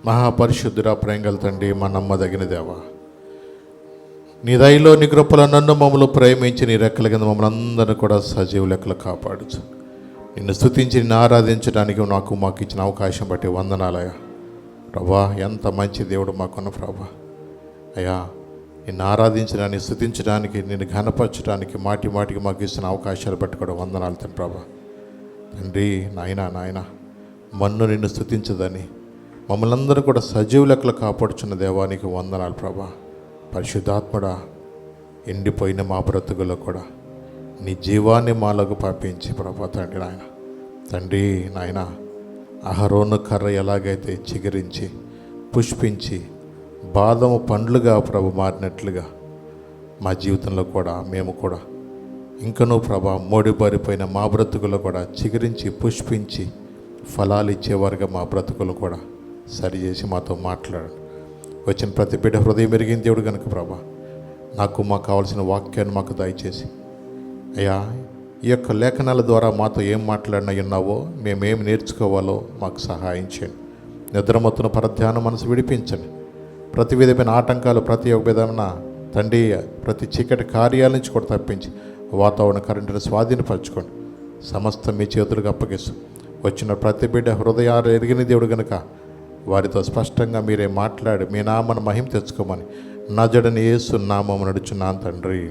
మహాపరిశుద్ధుడా, ప్రేంగల తండ్రి, మా నమ్మదగిన దేవా, నీ దయలో నీ కృపలో నన్ను మమ్మల్ని ప్రేమించి నీ రెక్కల కింద మమ్మల్ని అందరినీ కూడా సజీవ లెక్కలు కాపాడుచు. నిన్ను స్తుతించి నిన్ను ఆరాధించడానికి మాకు ఇచ్చిన అవకాశం బట్టి వందనాలయ్యా. ప్రభా, ఎంత మంచి దేవుడు మాకున్న ప్రభా. అయ్యా, నిన్ను ఆరాధించడానికి, స్తుతించడానికి, నిన్ను ఘనపరచడానికి మాటి మాటికి మాకు ఇచ్చిన అవకాశాలు బట్టి కూడా వందనాలు తండ్రి. ప్రభా తండ్రి, నాయన మన్ను నిన్ను స్తుతించదని మమ్మల్ని అందరూ కూడా సజీవ లెక్కలు కాపాడుచున్న దేవానికి వందనాలు ప్రభా. పరిశుద్ధాత్ముడా, ఎండిపోయిన మా బ్రతుకులో కూడా నీ జీవాన్ని మాలోకి పంపించి ప్రభా తండ్రి నాయన అహరోను కర్ర ఎలాగైతే చిగురించి పుష్పించి బాదము పండ్లుగా ప్రభు మారినట్లుగా మా జీవితంలో కూడా మేము కూడా ఇంకనూ ప్రభా మోడిబారిపోయిన మా బ్రతుకులో కూడా చిగురించి పుష్పించి ఫలాలు ఇచ్చేవారుగా మా బ్రతుకులు కూడా సరిచేసి మాతో మాట్లాడండి. వచ్చిన ప్రతి బిడ్డ హృదయం ఎరిగిన దేవుడు కనుక ప్రభా, మాకు కావాల్సిన వాక్యాన్ని మాకు దయచేసి అయ్యా, ఈ యొక్క లేఖనాల ద్వారా మాతో ఏం మాట్లాడినా ఉన్నావో, మేమేం నేర్చుకోవాలో మాకు సహాయం చేయండి. నిద్రమత్తున పరధ్యానం మనసు విడిపించండి. ప్రతి విధమైన ఆటంకాలు, ప్రతి ఒక్క విధమైన తండ్రి, ప్రతి చీకటి కార్యాల నుంచి కూడా తప్పించి వాతావరణ కరెంటును స్వాధీనపరచుకోండి. సమస్తం మీ చేతులకు అప్పగిస్తూ వచ్చిన ప్రతి బిడ్డ హృదయాలు ఎరిగిన దేవుడు కనుక వారితో స్పష్టంగా మీరే మాట్లాడి మీ నామను మహిమ తెచ్చుకోమని నజడని యేసు నామము నడుచున్నాను తండ్రి.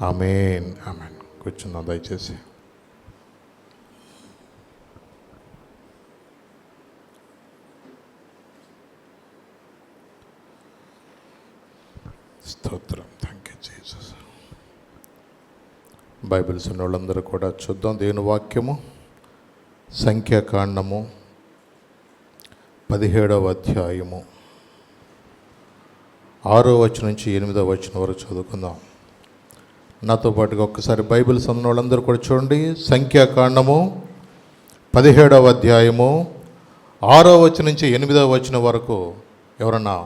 ఆమేన్. కూర్చున్నాం దయచేసి. స్తోత్రం. Thank you Jesus. బైబిల్స్ ఉన్న వాళ్ళందరూ కూడా చూద్దాం దేవుని వాక్యము. సంఖ్యాకాండము 17వ అధ్యాయము 6వ వచనం నుంచి 8వ వచనం వరకు చదువుకుందాం. నాతో పాటుగా ఒక్కసారి బైబిల్స్ ఉన్న వాళ్ళందరూ కూడా చూడండి. సంఖ్యాకాండము 17వ అధ్యాయము 6వ వచనం నుంచి 8వ వచనం వరకు ఎవరన్నా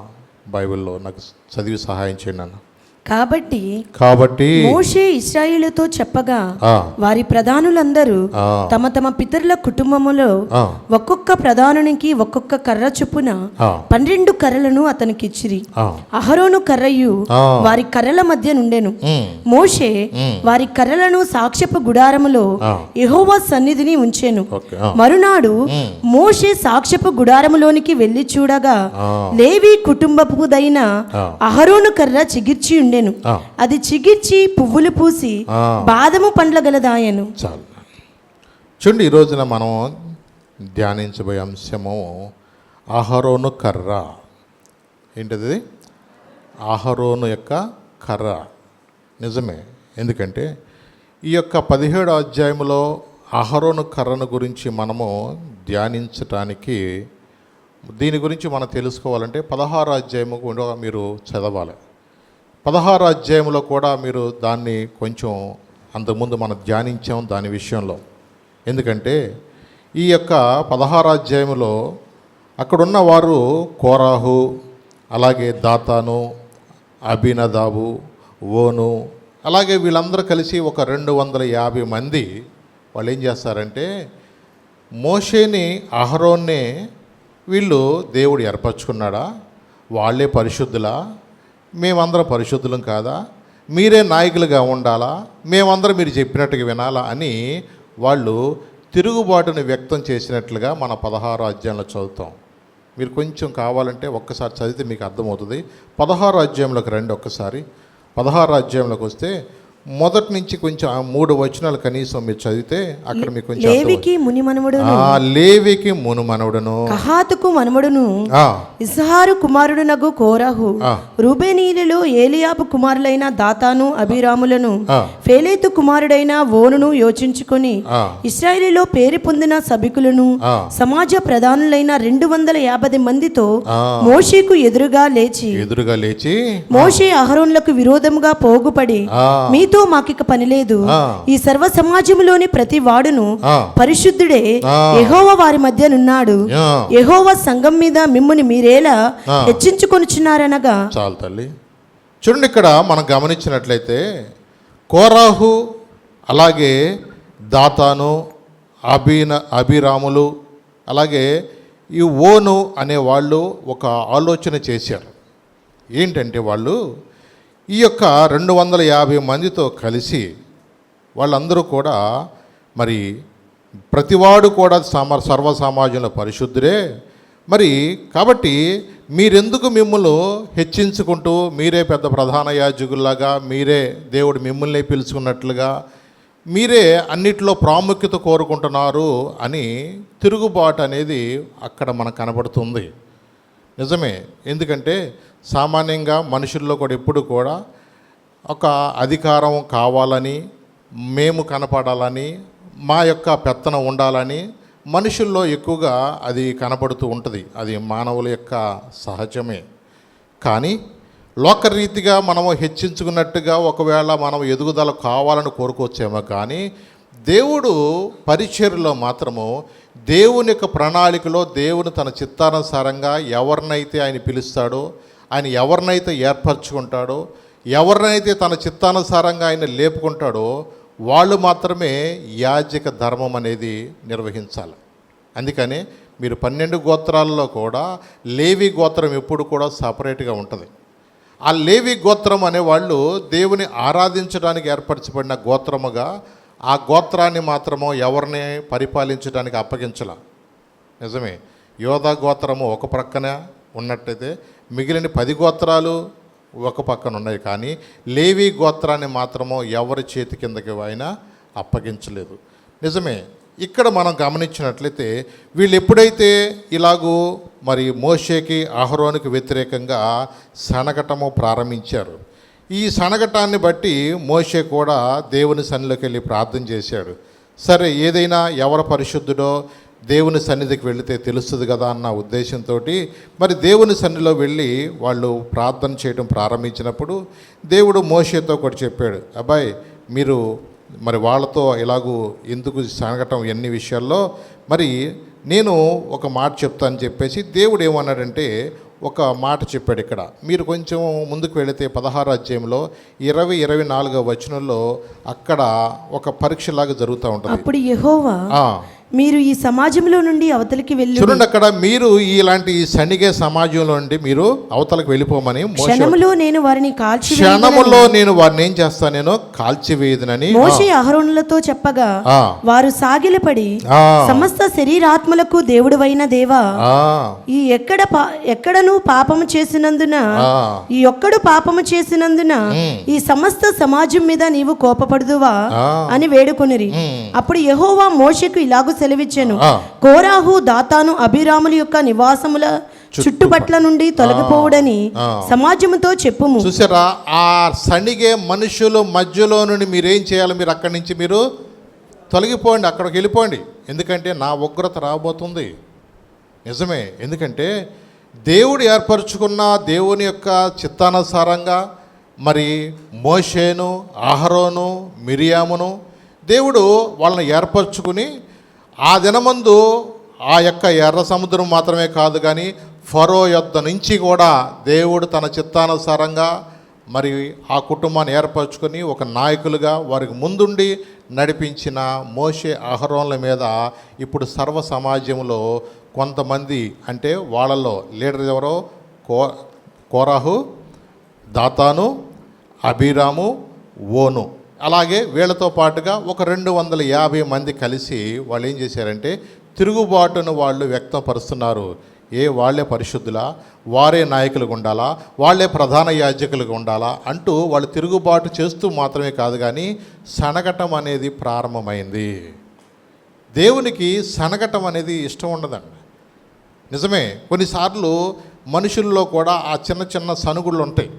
బైబిల్లో నాకు చదివి సహాయం చేయండి అన్న. కాబట్టి మోషే ఇశ్రాయేలుతో చెప్పగా వారి ప్రధానులందరూ తమ తమ పితరుల కుటుంబములో ఒక్కొక్క ప్రధానునికి ఒక్కొక్క కర్ర చొప్పున 12 కర్రలను అతనికి ఇచ్చిరి. అహరోను కర్రయు వారి కర్రల మధ్య నుండెను. మోషే వారి కర్రలను సాక్ష్యపు గుడారములో యెహోవా సన్నిధిని ఉంచెను. మరునాడు మోషే సాక్ష్యపు గుడారములోనికి వెళ్లి చూడగా లేవి కుటుంబపుదైన అహరోను కర్ర చిగిర్చి ఉండెను. అది చిగిర్చి పువ్వులు పూసి బాదము పండ్ల గలదాయను. చాలు చూడండి. ఈ రోజున మనం ధ్యానించబోయే అంశము అహరోను కర్ర. ఏంటది? అహరోను యొక్క కర్ర. నిజమే, ఎందుకంటే ఈ యొక్క 17వ అధ్యాయంలో అహరోను కర్రను గురించి మనము ధ్యానించటానికి, దీని గురించి మనం తెలుసుకోవాలంటే 16వ అధ్యాయము కూడా మీరు చదవాలి. 16వ అధ్యాయంలో కూడా మీరు దాన్ని కొంచెం అంతకుముందు మనం ధ్యానించాం దాని విషయంలో. ఎందుకంటే ఈ యొక్క 16వ అధ్యాయంలో అక్కడున్న వారు కోరాహు, అలాగే దాతాను, అబీనదాబు, ఓను, అలాగే వీళ్ళందరూ కలిసి ఒక 250 మంది వాళ్ళు ఏం చేస్తారంటే, మోషేని అహరోన్నే వీళ్ళు దేవుడు ఏర్పరచుకున్నాడా, వాళ్ళే పరిశుద్ధులా, మేమందరం పరిశుద్ధులం కాదా, మీరే నాయకులుగా ఉండాలా, మేమందరం మీరు చెప్పినట్టుగా వినాలా అని వాళ్ళు తిరుగుబాటును వ్యక్తం చేసినట్లుగా మన 16వ అధ్యాయంలో చదువుతాం. మీరు కొంచెం కావాలంటే ఒక్కసారి చదివితే మీకు అర్థమవుతుంది. 16వ అధ్యాయంలోకి రండి ఒక్కసారి. 16వ అధ్యాయంలోకి వస్తే మొదటి నుంచి కొంచెం 3 వచనాలు కనీసం మీరు చదివితే అక్కడ మీకు కొంచెం లేవికి మునిమనుడును కహాతుకు మనుమడును ఇస్హారు కుమారుడునగు కోరాహు, రూబేనీయులలో ఏలియాబు కుమారులైన దాతాను, అబీరాములను, ఫేలేతు కుమారుడైన ఓనును యోచించుకొని ఇశ్రాయేలులో పేరు పొందిన సభికులను సమాజ ప్రధానులైన 250 మందితో మోషేకు ఎదురుగా లేచి మోషే అహరోనులకు విరోధముగా పోగుపడి, మీతో మాకిక పని లేదు, ఈ సర్వ సమాజములోని ప్రతి వాడును పరిశుద్ధుడే, యెహోవా వారి మధ్య నున్నాడు, యెహోవా సంఘం మీద మిమ్ముని మీరేలా హెచ్చించుకొనుచున్నారనగా. చాలు తల్లి. చూడండి, ఇక్కడ మనం గమనించినట్లయితే కోరాహు, అలాగే దాతాను, అబీరాములు, అలాగే ఈ ఓను అనే వాళ్ళు ఒక ఆలోచన చేశారు. ఏంటంటే వాళ్ళు ఈ యొక్క 250 మందితో కలిసి వాళ్ళందరూ కూడా మరి ప్రతివాడు కూడా సర్వ సమాజంలో పరిశుద్ధుడే, మరి కాబట్టి మీరెందుకు మిమ్మల్ని హెచ్చించుకుంటూ మీరే పెద్ద ప్రధాన యాజకుల్లాగా, మీరే దేవుడు మిమ్మల్ని పిలుచుకున్నట్లుగా మీరే అన్నిట్లో ప్రాముఖ్యత కోరుకుంటున్నారు అని తిరుగుబాటు అనేది అక్కడ మనకు కనబడుతుంది. నిజమే, ఎందుకంటే సామాన్యంగా మనుషుల్లో కూడా ఎప్పుడు కూడా ఒక అధికారం కావాలని, మేము కనపడాలని, మా యొక్క పెత్తనం ఉండాలని మనుషుల్లో ఎక్కువగా అది కనబడుతూ ఉంటుంది. అది మానవుల యొక్క సహజమే. కానీ లోకరీతిగా మనము హెచ్చించుకున్నట్టుగా ఒకవేళ మనం ఎదుగుదల కావాలని కోరుకోవచ్చేమో, కానీ దేవుడు పరిచర్యలో మాత్రము దేవుని యొక్క ప్రణాళికలో దేవుని తన చిత్తానుసారంగా ఎవరినైతే ఆయన పిలుస్తాడో, ఆయన ఎవరినైతే ఏర్పరచుకుంటాడో, ఎవరినైతే తన చిత్తానుసారంగా ఆయన లేపుకుంటాడో వాళ్ళు మాత్రమే యాజక ధర్మం అనేది నిర్వహించాలి. అందుకని మీరు 12 గోత్రాల్లో కూడా లేవి గోత్రం ఎప్పుడు కూడా సపరేట్గా ఉంటుంది. ఆ లేవి గోత్రం అనేవాళ్ళు దేవుని ఆరాధించడానికి ఏర్పరచబడిన గోత్రముగా ఆ గోత్రాన్ని మాత్రము ఎవరిని పరిపాలించడానికి అప్పగించాల. నిజమే, యోధా గోత్రము ఒక ప్రక్కన ఉన్నట్టయితే మిగిలిన 10 గోత్రాలు ఒక పక్కన ఉన్నాయి. కానీ లేవి గోత్రాన్ని మాత్రము ఎవరి చేతి కిందకి అయినా అప్పగించలేదు. నిజమే, ఇక్కడ మనం గమనించినట్లయితే వీళ్ళు ఎప్పుడైతే ఇలాగూ మరి మోషేకి అహరోనుకి వ్యతిరేకంగా సనగటము ప్రారంభించారు, ఈ సనగటాన్ని బట్టి మోషే కూడా దేవుని సన్నిధిలోకి వెళ్ళి ప్రార్థన చేశాడు. సరే, ఏదైనా ఎవరు పరిశుద్ధుడో దేవుని సన్నిధికి వెళితే తెలుస్తుంది కదా అన్న ఉద్దేశంతో మరి దేవుని సన్నిధిలో వెళ్ళి వాళ్ళు ప్రార్థన చేయడం ప్రారంభించినప్పుడు దేవుడు మోషేతో కూడా చెప్పాడు, అబ్బాయి మీరు మరి వాళ్ళతో ఇలాగూ ఎందుకు సనగటం ఎన్ని విషయాల్లో మరి నేను ఒక మాట చెప్తాను చెప్పేసి దేవుడు ఏమన్నాడంటే ఒక మాట చెప్పాడు. ఇక్కడ మీరు కొంచెం ముందుకు వెళితే 16వ అధ్యాయంలో 20-24వ వచనంలో అక్కడ ఒక పరీక్షలాగా జరుగుతూ ఉంటుంది. అప్పుడు యెహోవా మీరు ఈ సమాజంలో నుండి అవతలికి వెళ్ళి చూడండి, అక్కడ మీరు ఇలాంటి సనిగే సమాజంలో నుండి మీరు అవతలకు వెళ్ళిపోమని క్షణములో నేను వారిని ఏం చేస్తాను, నేను కాల్చివేయదునని మోషే అహరోనులతో చెప్పగా వారు సాగిలపడి సమస్త శరీరాత్మలకు దేవుడువైన దేవా, ఈ ఎక్కడను పాపము చేసినందున ఈ ఒక్కడు పాపము చేసినందున ఈ సమస్త సమాజం మీద నీవు కోపపడుదువా అని వేడుకొనిరి. అప్పుడు యెహోవా మోషేకు ఇలాగు సెలవిచ్చాను, కోరాహు, దాతాను, అభిరాముల యొక్క నివాసముల చుట్టుపట్ల నుండి తొలగిపోవుడని సమాజముతో చెప్పుము. చూసారా, ఆ సణిగే మనుషుల మధ్యలో నుండి మీరేం చేయాలి, మీరు అక్కడి నుంచి మీరు తొలగిపోండి, అక్కడికి వెళ్ళిపోండి, ఎందుకంటే నా ఉగ్రత రాబోతుంది. నిజమే, ఎందుకంటే దేవుడు ఏర్పరచుకున్న దేవుని యొక్క చిత్తానుసారంగా మరి మోషేను, అహరోను, మిరియామును దేవుడు వాళ్ళని ఏర్పరచుకుని ఆ దినమందు ఆ యొక్క ఎర్ర సముద్రం మాత్రమే కాదు కానీ ఫరో యొద్ద నుంచి కూడా దేవుడు తన చిత్తానుసారంగా మరి ఆ కుటుంబాన్ని ఏర్పరచుకొని ఒక నాయకులుగా వారికి ముందుండి నడిపించిన మోషే అహరోన్ల మీద ఇప్పుడు సర్వ సమాజంలో కొంతమంది, అంటే వాళ్ళలో లీడర్ ఎవరో కోరాహు, దాతాను, అభిరాము, ఓను, అలాగే వీళ్ళతో పాటుగా ఒక 250 మంది కలిసి వాళ్ళు ఏం చేశారంటే తిరుగుబాటును వాళ్ళు వ్యక్తపరుస్తున్నారు. వాళ్ళే పరిశుద్ధులా, వారే నాయకులుగా ఉండాలా, వాళ్ళే ప్రధాన యాజకులుగా ఉండాలా అంటూ వాళ్ళు తిరుగుబాటు చేస్తూ మాత్రమే కాదు కానీ సనగటం అనేది ప్రారంభమైంది. దేవునికి సనగటం అనేది ఇష్టం ఉండదండి. నిజమే, కొన్నిసార్లు మనుషుల్లో కూడా ఆ చిన్న చిన్న సనుగుళ్ళు ఉంటాయి.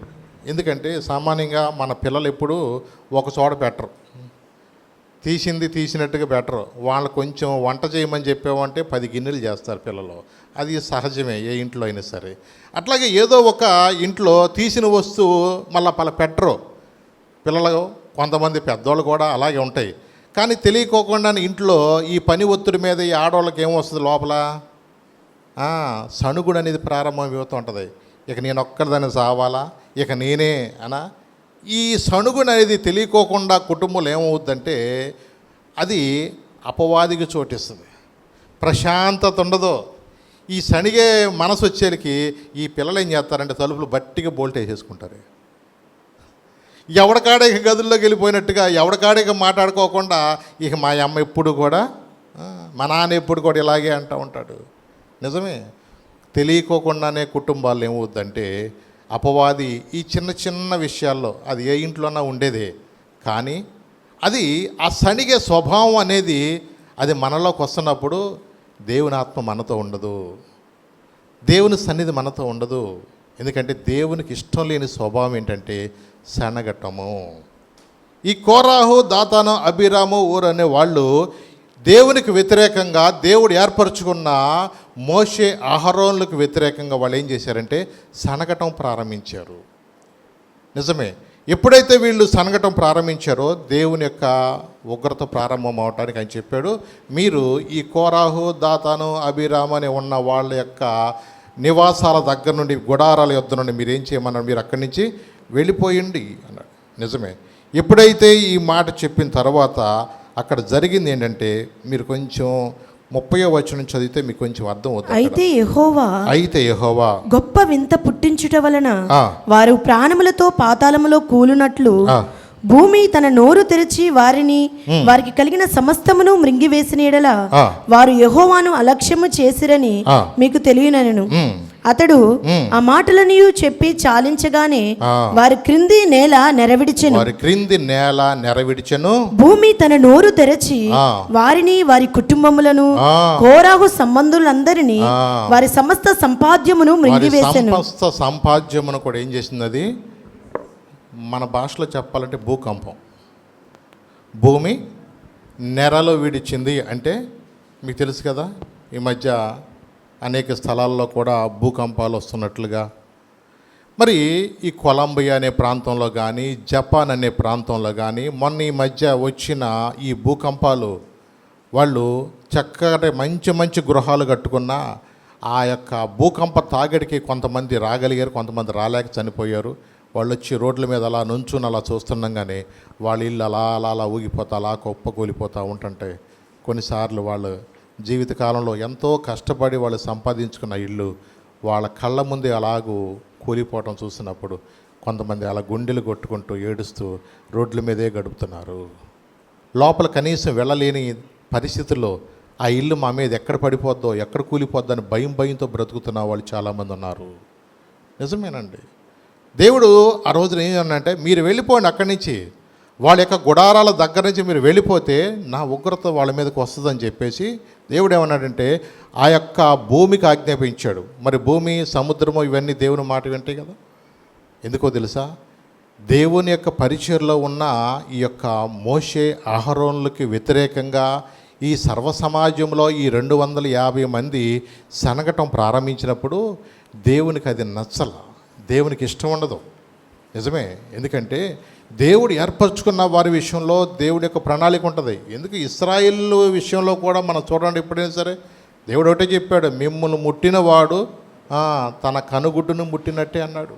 ఎందుకంటే సామాన్యంగా మన పిల్లలు ఎప్పుడు ఒక చోట పెట్టరు, తీసినట్టుగా పెట్టరు. వాళ్ళు కొంచెం వంట చేయమని చెప్పామంటే 10 గిన్నెలు చేస్తారు పిల్లలు, అది సహజమే ఏ ఇంట్లో అయినా సరే. అట్లాగే ఏదో ఒక ఇంట్లో తీసిన వస్తువు మళ్ళీ పెట్టరు పిల్లలు. కొంతమంది పెద్దవాళ్ళు కూడా అలాగే ఉంటాయి. కానీ తెలియకోకుండా ఇంట్లో ఈ పని ఒత్తిడి మీద ఈ ఆడవాళ్ళకి ఏమొస్తుంది లోపల సణుగుడు అనేది ప్రారంభమవుతూ ఉంటుంది. ఇక నేను ఒక్కదాన్ని సావాలా, ఇక నేనే అనా, ఈ సణుగుడు అనేది తెలియకోకుండా కుటుంబంలో ఏమవుద్దంటే అది అపవాదికి చోటిస్తుంది, ప్రశాంతత ఉండదు. ఈ శనిగే మనసు వచ్చేకి ఈ పిల్లలు ఏం చేస్తారంటే తలుపులు బట్టిగా బోల్ట్ వేసేసుకుంటారు. ఎవడకాడే గదుల్లోకి వెళ్ళిపోయినట్టుగా ఎవడకాడే మాట్లాడుకోకుండా ఇక మా అమ్మ ఎప్పుడు కూడా మా నాన్న ఎప్పుడు కూడా ఇలాగే అంటూ ఉంటాడు. నిజమే, తెలియకోకుండానే కుటుంబాలు ఏమవుద్దంటే అపవాది ఈ చిన్న చిన్న విషయాల్లో అది ఏ ఇంట్లోనా ఉండేదే, కానీ అది ఆ శనిగే స్వభావం అనేది అది మనలోకి వస్తున్నప్పుడు దేవుని ఆత్మ మనతో ఉండదు, దేవుని సన్నిధి మనతో ఉండదు. ఎందుకంటే దేవునికి ఇష్టం లేని స్వభావం ఏంటంటే శనగటము. ఈ కోరాహు, దాతాను, అబీరాము ఊరు అనే వాళ్ళు దేవునికి వ్యతిరేకంగా దేవుడు ఏర్పరచుకున్న మోషే, అహరోనులకు వ్యతిరేకంగా వాళ్ళు ఏం చేశారంటే సనగటం ప్రారంభించారు. నిజమే, ఎప్పుడైతే వీళ్ళు సనగటం ప్రారంభించారో దేవుని యొక్క ఉగ్రత ప్రారంభం అవటానికి ఆయన చెప్పాడు, మీరు ఈ కోరాహు, దాతాను, అబీరాము అని ఉన్న వాళ్ళ యొక్క నివాసాల దగ్గర నుండి, గుడారాల యొద్ద నుండి మీరు ఏం చేయమన్నారు, మీరు అక్కడి నుంచి వెళ్ళిపోయింది అన్నాడు. నిజమే, ఎప్పుడైతే ఈ మాట చెప్పిన తర్వాత అక్కడ జరిగింది ఏంటంటే, మీరు కొంచెం 30వ వచనం చదివితే మీకు కొంచెం అర్థం అవుతుంది. అయితే యెహోవా గొప్ప వింత పుట్టించుట వలన వారు ప్రాణములతో పాతాళములో కూలునట్లు భూమి తన నోరు తెరిచి వారికి కలిగిన సమస్తమును మృంగివేసిన యెడల వారు యెహోవాను అలక్ష్యము చేసిరని మీకు తెలియనను. అతడు ఆ మాటలను చెప్పి చాలించగానే వారి క్రింది నేల నెరవిడిచెను. భూమి తన నోరు తెరచి వారిని, వారి కుటుంబములను, కోరాహు సంబంధులందరినీ, వారి సమస్త సంపాద్యమును మృంగివేసెను. సమస్త సంపాద్యమును కూడా ఏం చేసింది? అది మన భాషలో చెప్పాలంటే భూకంపం. భూమి నెరలో విడిచింది అంటే మీకు తెలుసు కదా, ఈ మధ్య అనేక స్థలాల్లో కూడా భూకంపాలు వస్తున్నట్లుగా. మరి ఈ కొలంబియా అనే ప్రాంతంలో కానీ, జపాన్ అనే ప్రాంతంలో కానీ మొన్న ఈ మధ్య వచ్చిన ఈ భూకంపాలు, వాళ్ళు చక్కగా మంచి మంచి గృహాలు కట్టుకున్న ఆ యొక్క భూకంప తాగడికి కొంతమంది రాగలిగారు, కొంతమంది రాలేక చనిపోయారు. వాళ్ళు వచ్చి రోడ్ల మీద అలా నుంచుని అలా చూస్తుండగానే వాళ్ళ ఇల్లు అలా అలా అలా ఊగిపోతా, అలా కుప్పకూలిపోతూ ఉంటుంటే, కొన్నిసార్లు వాళ్ళు జీవితకాలంలో ఎంతో కష్టపడి వాళ్ళు సంపాదించుకున్న ఇల్లు వాళ్ళ కళ్ళ ముందే అలాగూ కూలిపోవటం చూసినప్పుడు కొంతమంది అలా గుండెలు కొట్టుకుంటూ ఏడుస్తూ రోడ్ల మీదే గడుపుతున్నారు. లోపల కనీసం వెళ్ళలేని పరిస్థితుల్లో ఆ ఇల్లు మా మీద ఎక్కడ పడిపోద్దో, ఎక్కడ కూలిపోద్దో అని భయంతో బ్రతుకుతున్న వాళ్ళు చాలామంది ఉన్నారు. నిజమేనండి. దేవుడు ఆ రోజున ఏమన్నంటే, మీరు వెళ్ళిపోండి అక్కడి నుంచి, వాళ్ళ యొక్క గుడారాల దగ్గర నుంచి మీరు వెళ్ళిపోతే నా ఉగ్రత వాళ్ళ మీదకి వస్తుందని చెప్పేసి దేవుడు ఏమన్నాడంటే ఆ యొక్క భూమికి ఆజ్ఞాపించాడు. మరి భూమి, సముద్రము ఇవన్నీ దేవుని మాట వింటాయి కదా. ఎందుకో తెలుసా, దేవుని యొక్క పరిచర్లో ఉన్న ఈ యొక్క మోషే, అహరోనులకి వ్యతిరేకంగా ఈ సర్వ సమాజంలో ఈ 250 మంది సనగటం ప్రారంభించినప్పుడు దేవునికి అది నచ్చల, దేవునికి ఇష్టం ఉండదు. నిజమే, ఎందుకంటే దేవుడు ఏర్పరచుకున్న వారి విషయంలో దేవుడి యొక్క ప్రణాళిక ఉంటుంది. ఎందుకు ఇశ్రాయేల్ విషయంలో కూడా మనం చూడండి, ఎప్పుడైనా సరే దేవుడు ఒకటే చెప్పాడు, మిమ్మల్ని ముట్టినవాడు తన కనుగుడ్డును ముట్టినట్టే అన్నాడు.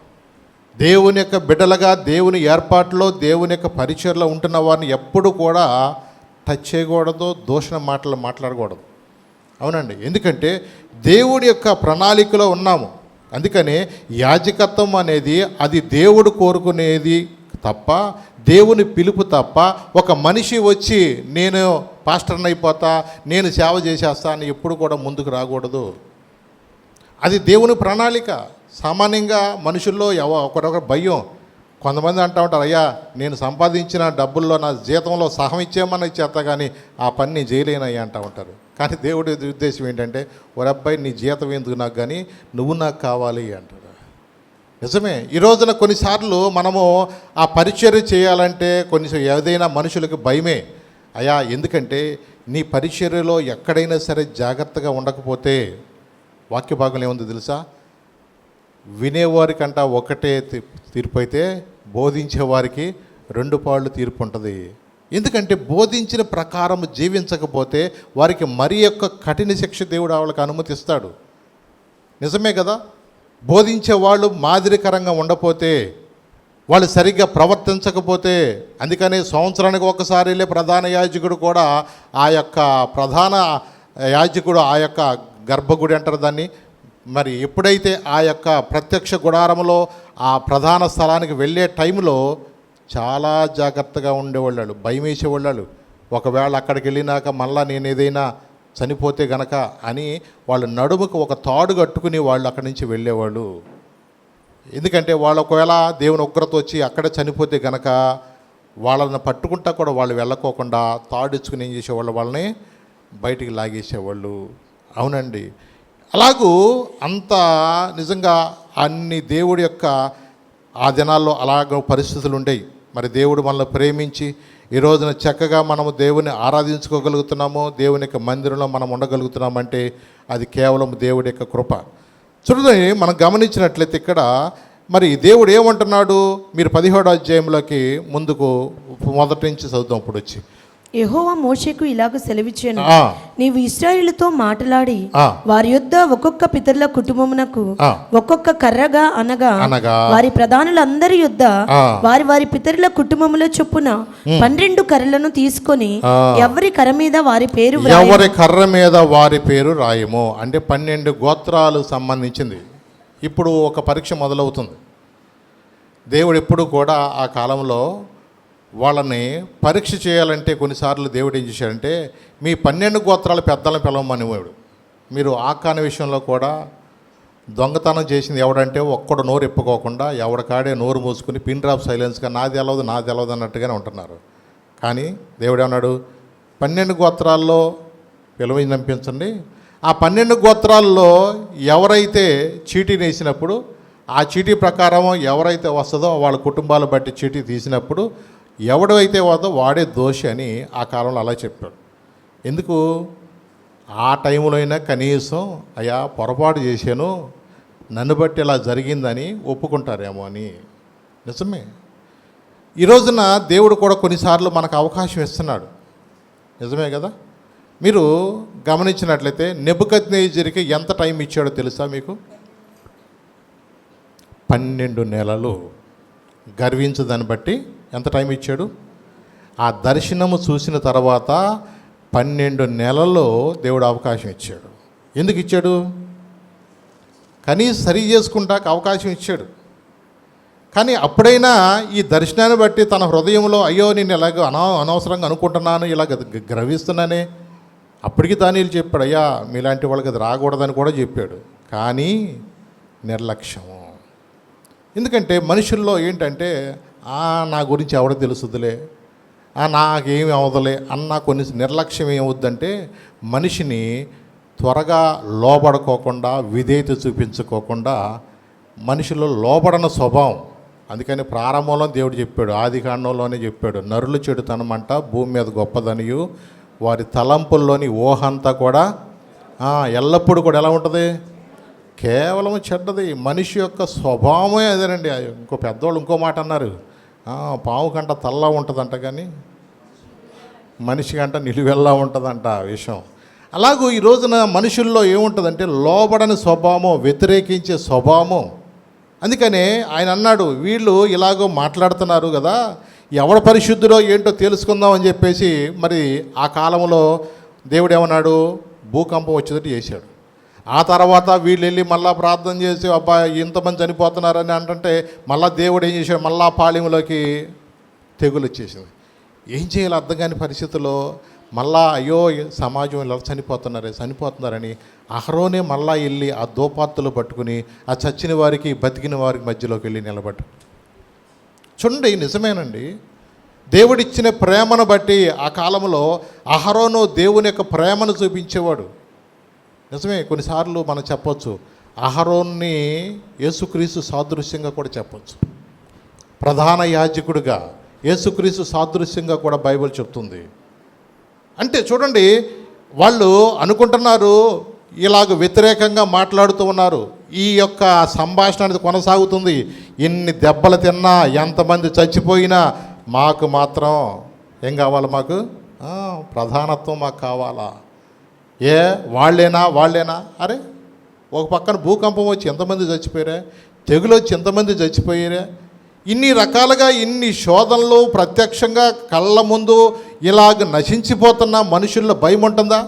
దేవుని యొక్క బిడ్డలుగా దేవుని ఏర్పాటులో దేవుని యొక్క పరిచయలో ఉంటున్న వారిని ఎప్పుడు కూడా టచ్ చేయకూడదు, దూషణ మాటలు మాట్లాడకూడదు. అవునండి, ఎందుకంటే దేవుడి యొక్క ప్రణాళికలో ఉన్నాము. అందుకనే యాజకత్వం అనేది అది దేవుడు కోరుకునేది తప్ప, దేవుని పిలుపు తప్ప, ఒక మనిషి వచ్చి నేను పాస్టర్ని అయిపోతా, నేను సేవ చేసేస్తా అని ఎప్పుడు కూడా ముందుకు రాకూడదు. అది దేవుని ప్రణాళిక. సామాన్యంగా మనుషుల్లో ఒకరొకరు భయం. కొంతమంది అంటూ ఉంటారు, అయ్యా నేను సంపాదించిన డబ్బుల్లో నా జీతంలో సహం ఇచ్చేమని ఇచ్చేస్తా, కానీ ఆ పని నేను చేయలేనయ్యా అంటూ ఉంటారు. కానీ దేవుడి ఉద్దేశం ఏంటంటే, ఒరబ్బాయి నీ జీతం ఎందుకు నాకు, కానీ నువ్వు నాకు కావాలి అంటారు. నిజమే, ఈ రోజున కొన్నిసార్లు మనము ఆ పరిచర్య చేయాలంటే ఏదైనా మనుషులకు భయమే. అయ్యా ఎందుకంటే నీ పరిచర్యలో ఎక్కడైనా సరే జాగ్రత్తగా ఉండకపోతే, వాక్య భాగంలో ఏముంది తెలుసా, వినేవారికంట ఒకటే తీర్పు అయితే బోధించేవారికి 2 పాళ్ళు తీర్పు ఉంటుంది. ఎందుకంటే బోధించిన ప్రకారం జీవించకపోతే వారికి మరి యొక్క కఠిన శిక్ష దేవుడు వాళ్ళకి అనుమతిస్తాడు. నిజమే కదా, బోధించే వాళ్ళు మాదిరికరంగా ఉండకపోతే, వాళ్ళు సరిగ్గా ప్రవర్తించకపోతే, అందుకని సంవత్సరానికి ఒకసారి ప్రధాన యాజకుడు కూడా ఆ యొక్క ప్రధాన యాజకుడు ఆ యొక్క గర్భగుడి అంటారు దాన్ని. మరి ఎప్పుడైతే ఆ యొక్క ప్రత్యక్ష గుడారంలో ఆ ప్రధాన స్థలానికి వెళ్ళే టైంలో చాలా జాగ్రత్తగా ఉండేవాళ్ళు, భయం వేసేవాళ్ళు. ఒకవేళ అక్కడికి వెళ్ళినాక మళ్ళా నేను ఏదైనా చనిపోతే గనక అని వాళ్ళు నడుముకు ఒక తాడు కట్టుకుని వాళ్ళు అక్కడి నుంచి వెళ్ళేవాళ్ళు. ఎందుకంటే వాళ్ళు ఒకవేళ దేవుని ఉగ్రత వచ్చి అక్కడే చనిపోతే గనక వాళ్ళని పట్టుకుంటా కూడా వాళ్ళు వెళ్ళకోకుండా తాడిచ్చుకుని ఏం చేసేవాళ్ళు, వాళ్ళని బయటికి లాగేసేవాళ్ళు. అవునండి, అలాగూ అంత నిజంగా అన్ని దేవుడి యొక్క ఆ దినాల్లో అలాగ పరిస్థితులు ఉండేవి. మరి దేవుడు మనల్ని ప్రేమించి ఈ రోజున చక్కగా మనము దేవుని ఆరాధించుకోగలుగుతున్నాము, దేవుని యొక్క మందిరంలో మనం ఉండగలుగుతున్నామంటే అది కేవలం దేవుడి యొక్క కృప. చూడండి, మనం గమనించినట్లయితే ఇక్కడ మరి దేవుడు ఏమంటున్నాడు, మీరు 17వ అధ్యాయంలోకి ముందుకు మొదటి నుంచి చదువుతాం. ఇప్పుడు వచ్చి యెహోవా మోషేకు ఇలాగ సెలవిచ్చాను, నీవు ఇశ్రాయేలుతో మాట్లాడి వారి యొద్ద ఒక్కొక్క పితరుల కుటుంబమునకు ఒక్కొక్క కర్రగా అనగా వారి ప్రధానులందరి యొద్ద వారి వారి పితరుల కుటుంబముల చొప్పున 12 కర్రలను తీసుకొని ఎవరి కర్ర మీద వారి పేరు రాయము. అంటే 12 గోత్రాలు సంబంధించింది. ఇప్పుడు ఒక పరీక్ష మొదలవుతుంది. దేవుడు ఎప్పుడు కూడా ఆ కాలంలో వాళ్ళని పరీక్ష చేయాలంటే కొన్నిసార్లు దేవుడు ఏం చేశాడంటే మీ 12 గోత్రాల పెద్దలను పిలవమనివాడు. మీరు ఆకాని విషయంలో కూడా దొంగతనం చేసింది ఎవడంటే ఒక్కడు నోరు ఎప్పుకోకుండా ఎవడికాడే నోరు మూసుకుని పిన్ డ్రాప్ సైలెన్స్గా నాది తెలవదు అన్నట్టుగానే ఉంటున్నారు. కానీ దేవుడు ఏమన్నాడు, 12 గోత్రాల్లో పిలవ నంపించండి. ఆ 12 గోత్రాల్లో ఎవరైతే చీటీని వేసినప్పుడు ఆ చీటీ ప్రకారం ఎవరైతే వస్తుందో వాళ్ళ కుటుంబాలు బట్టి చీటీ తీసినప్పుడు ఎవడైతే వద్దో వాడే దోషి అని ఆ కాలంలో అలా చెప్పాడు. ఎందుకు ఆ టైంలో అయినా కనీసం అయ్యా పొరపాటు చేశాను, నన్ను బట్టి ఇలా జరిగిందని ఒప్పుకుంటారేమో అని. నిజమే, ఈ రోజున దేవుడు కూడా కొన్నిసార్లు మనకు అవకాశం ఇస్తున్నాడు. నిజమే కదా. మీరు గమనించినట్లయితే నెబుకద్నెజరుకి ఎంత టైం ఇచ్చాడో తెలుసా మీకు? 12 నెలలు. గర్వించదాన్ని బట్టి ఎంత టైం ఇచ్చాడు? ఆ దర్శనము చూసిన తర్వాత 12 నెలల్లో దేవుడు అవకాశం ఇచ్చాడు. ఎందుకు ఇచ్చాడు? కనీసం సరి చేసుకుంటాక అవకాశం ఇచ్చాడు. కానీ అప్పుడైనా ఈ దర్శనాన్ని బట్టి తన హృదయంలో అయ్యో నేను ఇలాగ అనవసరంగా అనుకుంటున్నాను, ఇలాగ గ్రహిస్తున్నానే, అప్పటికి దానియేలు చెప్పాడు, అయ్యా మీలాంటి వాళ్ళకి అది రాకూడదని కూడా చెప్పాడు. కానీ నిర్లక్ష్యము. ఎందుకంటే మనుషుల్లో ఏంటంటే నా గురించి ఎవడో తెలుసుదిలే, నాకేమి అవదలే అన్న కొన్ని నిర్లక్ష్యం ఏమవుద్దంటే మనిషిని త్వరగా లోబడుకోకుండా విధేయత చూపించుకోకుండా మనిషిలో లోబడన స్వభావం. అందుకని ప్రారంభంలో దేవుడు చెప్పాడు, ఆదికాండంలోనే చెప్పాడు, నరులు చెడుతనమంట భూమి మీద గొప్పదనియు వారి తలంపుల్లోని ఊహంతా కూడా ఎల్లప్పుడూ కూడా ఎలా ఉంటుంది? కేవలం చెడ్డది. మనిషి యొక్క స్వభావమే అదేనండి. ఇంకో పెద్దవాళ్ళు ఇంకో మాట అన్నారు, పావు కంట తల్లా ఉంటుందంట కానీ మనిషి కంట నిలువెల్లా ఉంటుందంట ఆ విషయం. అలాగూ ఈ రోజున మనుషుల్లో ఏముంటుందంటే లోబడని స్వభావం, వ్యతిరేకించే స్వభావం. అందుకనే ఆయన అన్నాడు, వీళ్ళు ఇలాగో మాట్లాడుతున్నారు కదా, ఎవడ పరిశుద్ధుడో ఏంటో తెలుసుకుందాం అని చెప్పేసి మరి ఆ కాలంలో దేవుడు ఏమన్నాడు, భూకంపం వచ్చేటట్టు చేశాడు. ఆ తర్వాత వీళ్ళు వెళ్ళి మళ్ళీ ప్రార్థన చేసి అబ్బా ఇంతమంది చనిపోతున్నారని అంటే మళ్ళీ దేవుడు ఏం చేశాడు, మళ్ళా పాళెంలోకి తెగులు వచ్చేసింది. ఏం చేయాలి అర్థం కాని పరిస్థితుల్లో మళ్ళా అయ్యో సమాజం ఇలా చనిపోతున్నారని అహరోనే మళ్ళా వెళ్ళి ఆ దోపాత్తులు పట్టుకుని ఆ చచ్చిన వారికి బతికిన వారికి మధ్యలోకి వెళ్ళి నిలబడ్డు. చూడండి, నిజమేనండి. దేవుడిచ్చిన ప్రేమను బట్టి ఆ కాలంలో అహరోను దేవుని యొక్క ప్రేమను చూపించేవాడు. నిజమే, కొన్నిసార్లు మనం చెప్పొచ్చు అహరోన్ని యేసుక్రీస్తు సాదృశ్యంగా కూడా చెప్పొచ్చు. ప్రధాన యాజకుడిగా యేసుక్రీస్తు సాదృశ్యంగా కూడా బైబిల్ చెప్తుంది. అంటే చూడండి, వాళ్ళు అనుకుంటున్నారు ఇలాగ వ్యతిరేకంగా మాట్లాడుతూ ఉన్నారు. ఈ యొక్క సంభాషణ అనేది కొనసాగుతుంది. ఎన్ని దెబ్బలు తిన్నా, ఎంతమంది చచ్చిపోయినా మాకు మాత్రం ఏం కావాలి? మాకు ప్రధానత్వం మాకు కావాలా? వాళ్ళేనా? అరే ఒక పక్కన భూకంపం వచ్చి ఎంతమంది చచ్చిపోయారే, తెగులు వచ్చి ఎంతమంది చచ్చిపోయారే, ఇన్ని రకాలుగా ఇన్ని శోధనలు ప్రత్యక్షంగా కళ్ళ ముందు ఇలాగ నశించిపోతున్న మనుషుల్లో భయం ఉంటుందా?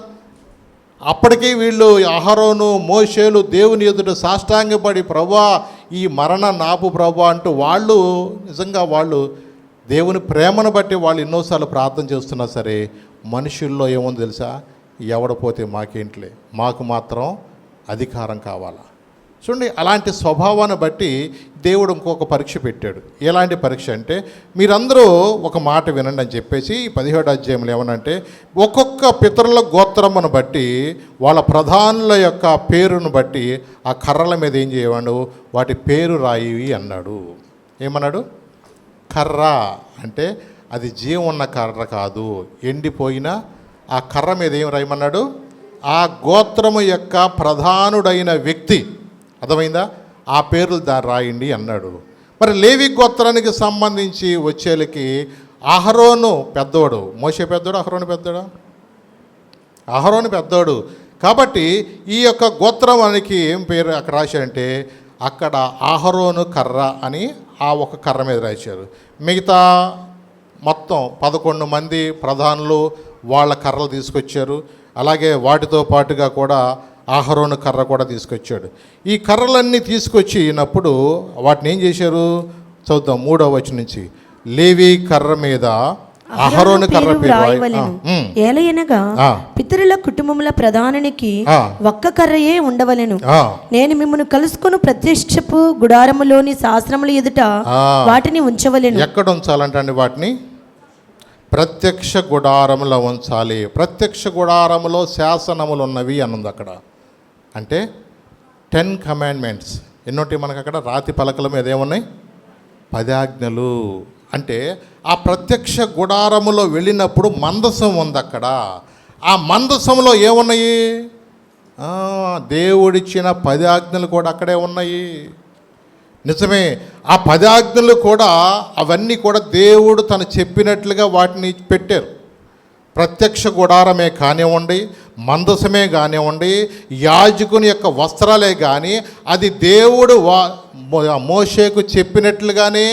అప్పటికీ వీళ్ళు అహరోను మోషేలు దేవుని ఎదుట సాష్టాంగపడి ప్రభువా ఈ మరణ నాపు ప్రభువా అంటూ వాళ్ళు నిజంగా వాళ్ళు దేవుని ప్రేమను బట్టి వాళ్ళు ఎన్నోసార్లు ప్రార్థన చేస్తున్నా సరే మనుషుల్లో ఏముంది తెలుసా, ఎవడపోతే మాకేంట్లే, మాకు మాత్రం అధికారం కావాలా. చూడండి, అలాంటి స్వభావాన్ని బట్టి దేవుడు ఇంకొక పరీక్ష పెట్టాడు. ఎలాంటి పరీక్ష అంటే, మీరందరూ ఒక మాట వినండి అని చెప్పేసి 17వ అధ్యాయంలో ఏమనంటే, ఒక్కొక్క పితరుల గోత్రమును బట్టి వాళ్ళ ప్రధానుల యొక్క పేరును బట్టి ఆ కర్రల మీద ఏం చేయవాడు, వాటి పేరు రాయి అన్నాడు. ఏమన్నాడు? కర్ర అంటే అది జీవం ఉన్న కర్ర కాదు, ఎండిపోయిన ఆ కర్ర మీద ఏం రాయమన్నాడు, ఆ గోత్రము యొక్క ప్రధానుడైన వ్యక్తి, అర్థమైందా, ఆ పేర్లు రాయండి అన్నాడు. మరి లేవి గోత్రానికి సంబంధించి వచ్చేలకి అహరోను పెద్దోడు, మోషే పెద్దోడు, అహరోను పెద్దోడా? అహరోను పెద్దోడు. కాబట్టి ఈ యొక్క గోత్రానికి ఏం పేరు అక్కడ రాశారంటే, అక్కడ అహరోను కర్ర అని ఆ ఒక కర్ర మీద రాశారు. మిగతా మొత్తం 11 మంది ప్రధానులు వాళ్ళ కర్రలు తీసుకొచ్చారు. అలాగే వాటితో పాటుగా కూడా అహరోను కర్ర కూడా తీసుకొచ్చాడు. ఈ కర్రలన్నీ తీసుకొచ్చినప్పుడు వాటిని ఏం చేశారు చదువుతాం 3వ వచనం నుంచి. లేవి కర్ర మీద అహరోను కర్ర ఏలయనగా పితరుల కుటుంబముల ప్రధానునికి ఒక్క కర్రయే ఉండవలెను. నేను మిమ్మల్ని కలుసుకుని ప్రత్యక్షపు గుడారములోని శాస్త్రముల ఎదుట వాటిని ఉంచవలెను. ఎక్కడ ఉంచాలంటే వాటిని ప్రత్యక్ష గుడారములో ఉంచాలి. ప్రత్యక్ష గుడారములో శాసనములు ఉన్నవి అన్నది అక్కడ. అంటే 10 కమాండ్మెంట్స్ ఎన్నోటి మనకు అక్కడ రాతి పలకల మీద ఏమున్నాయి, 10 ఆజ్ఞలు. అంటే ఆ ప్రత్యక్ష గుడారములో వెళ్ళినప్పుడు మందసం ఉంది అక్కడ. ఆ మందసంలో ఏమున్నాయి, దేవుడిచ్చిన 10 ఆజ్ఞలు కూడా అక్కడే ఉన్నాయి. నిజమే, ఆ 10 ఆజ్ఞలు కూడా అవన్నీ కూడా దేవుడు తను చెప్పినట్లుగా వాటిని పెట్టారు. ప్రత్యక్ష గుడారమే కానివ్వండి, మందసమే కానివ్వండి, యాజకుని యొక్క వస్త్రాలే కానీ అది దేవుడు మోషేకు చెప్పినట్లుగానే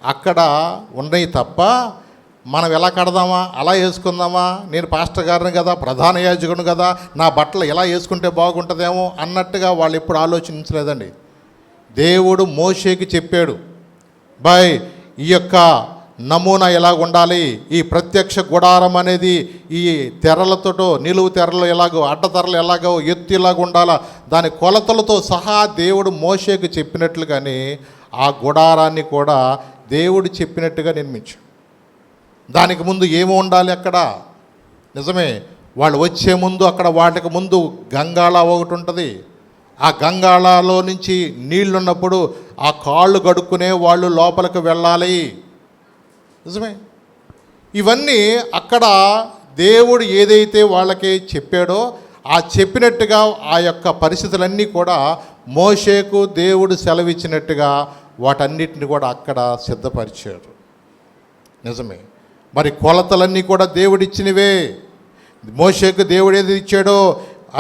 అక్కడ ఉన్నాయి తప్ప మనం ఎలా కడదామా, అలా వేసుకుందామా, నేను పాస్టర్ గారిని కదా, ప్రధాన యాజకుని కదా, నా బట్టలు ఎలా వేసుకుంటే బాగుంటుందేమో అన్నట్టుగా వాళ్ళు ఎప్పుడు ఆలోచించలేదండి. దేవుడు మోషేకి చెప్పాడు, బాయ్ ఈ యొక్క నమూనా ఎలాగ ఉండాలి, ఈ ప్రత్యక్ష గుడారం అనేది ఈ తెరలతో, నిలువు తెరలు ఎలాగో, అడ్డ తెరలు ఎలాగో, ఎత్తు ఎలాగ ఉండాలా, దాని కొలతలతో సహా దేవుడు మోషేకి చెప్పినట్లుగానే ఆ గుడారాన్ని కూడా దేవుడు చెప్పినట్టుగా నిర్మించు. దానికి ముందు ఏమి ఉండాలి అక్కడ, నిజమే, వాళ్ళు వచ్చే ముందు అక్కడ వాటికి ముందు గంగాళ ఒకటి ఉంటుంది. ఆ గంగాళలో నుంచి నీళ్లున్నప్పుడు ఆ కాళ్ళు కడుక్కునే వాళ్ళు లోపలికి వెళ్ళాలి. నిజమే, ఇవన్నీ అక్కడ దేవుడు ఏదైతే వాళ్ళకి చెప్పాడో ఆ చెప్పినట్టుగా ఆ యొక్క పరిస్థితులన్నీ కూడా మోషేకు దేవుడు సెలవిచ్చినట్టుగా వాటన్నిటిని కూడా అక్కడ సిద్ధపరిచారు. నిజమే, మరి కొలతలన్నీ కూడా దేవుడిచ్చినవే. మోషేకు దేవుడు ఏది ఇచ్చాడో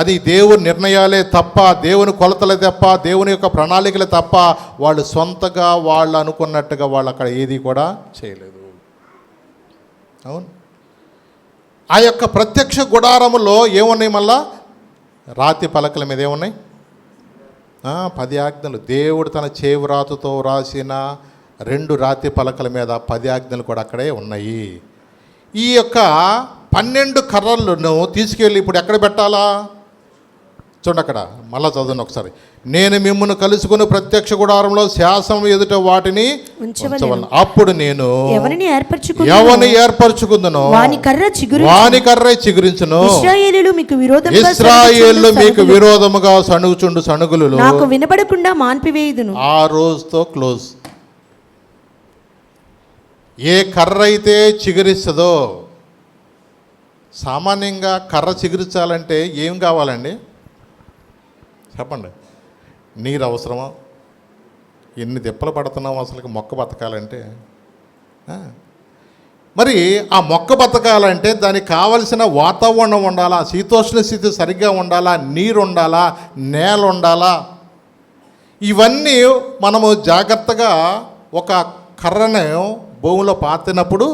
అది దేవుని నిర్ణయాలే తప్ప, దేవుని కొలతలే తప్ప, దేవుని యొక్క ప్రణాళికలే తప్ప వాళ్ళు సొంతగా వాళ్ళు అనుకున్నట్టుగా వాళ్ళు అక్కడ ఏది కూడా చేయలేదు. అవును, ఆ యొక్క ప్రత్యక్ష గుడారములో ఏమున్నాయి, మళ్ళా రాతి పలకల మీద ఏమున్నాయి, 10 ఆజ్ఞలు. దేవుడు తన చేవ్రాతతో రాసిన 2 రాతి పలకల మీద 10 ఆజ్ఞలు కూడా అక్కడే ఉన్నాయి. ఈ యొక్క 12 కర్రలను తీసుకెళ్ళి ఇప్పుడు ఎక్కడ పెట్టాలా చూడండి, అక్కడ మళ్ళా చదవండి ఒకసారి. నేను మిమ్మల్ని కలుసుకుని ప్రత్యక్ష గుడారంలో శాసనం ఎదుట వాటిని ఉంచవలెను. అప్పుడు నేను ఎవరిని ఏర్పరచుకుందునో వాని కర్ర చిగురించును. ఇశ్రాయేలీయులు మీకు విరోధముగా సణుగుచుండు సణుగులు నాకు వినబడకుండా మాన్పివేయుదును. ఆ రోజుతో క్లోజ్. ఏ కర్ర అయితే చిగురిస్తుందో, సామాన్యంగా కర్ర చిగురించాలంటే ఏం కావాలండి చెప్పండి? నీరు అవసరమా? ఎన్ని తిప్పలు పడుతున్నాం అసలు మొక్క బతకాలంటే. మరి ఆ మొక్క బతకాలంటే దానికి కావలసిన వాతావరణం ఉండాలా, శీతోష్ణ స్థితి సరిగ్గా ఉండాలా, నీరు ఉండాలా, నేల ఉండాలా. ఇవన్నీ మనము జాగ్రత్తగా ఒక కర్రను భూమిలో పాతినప్పుడు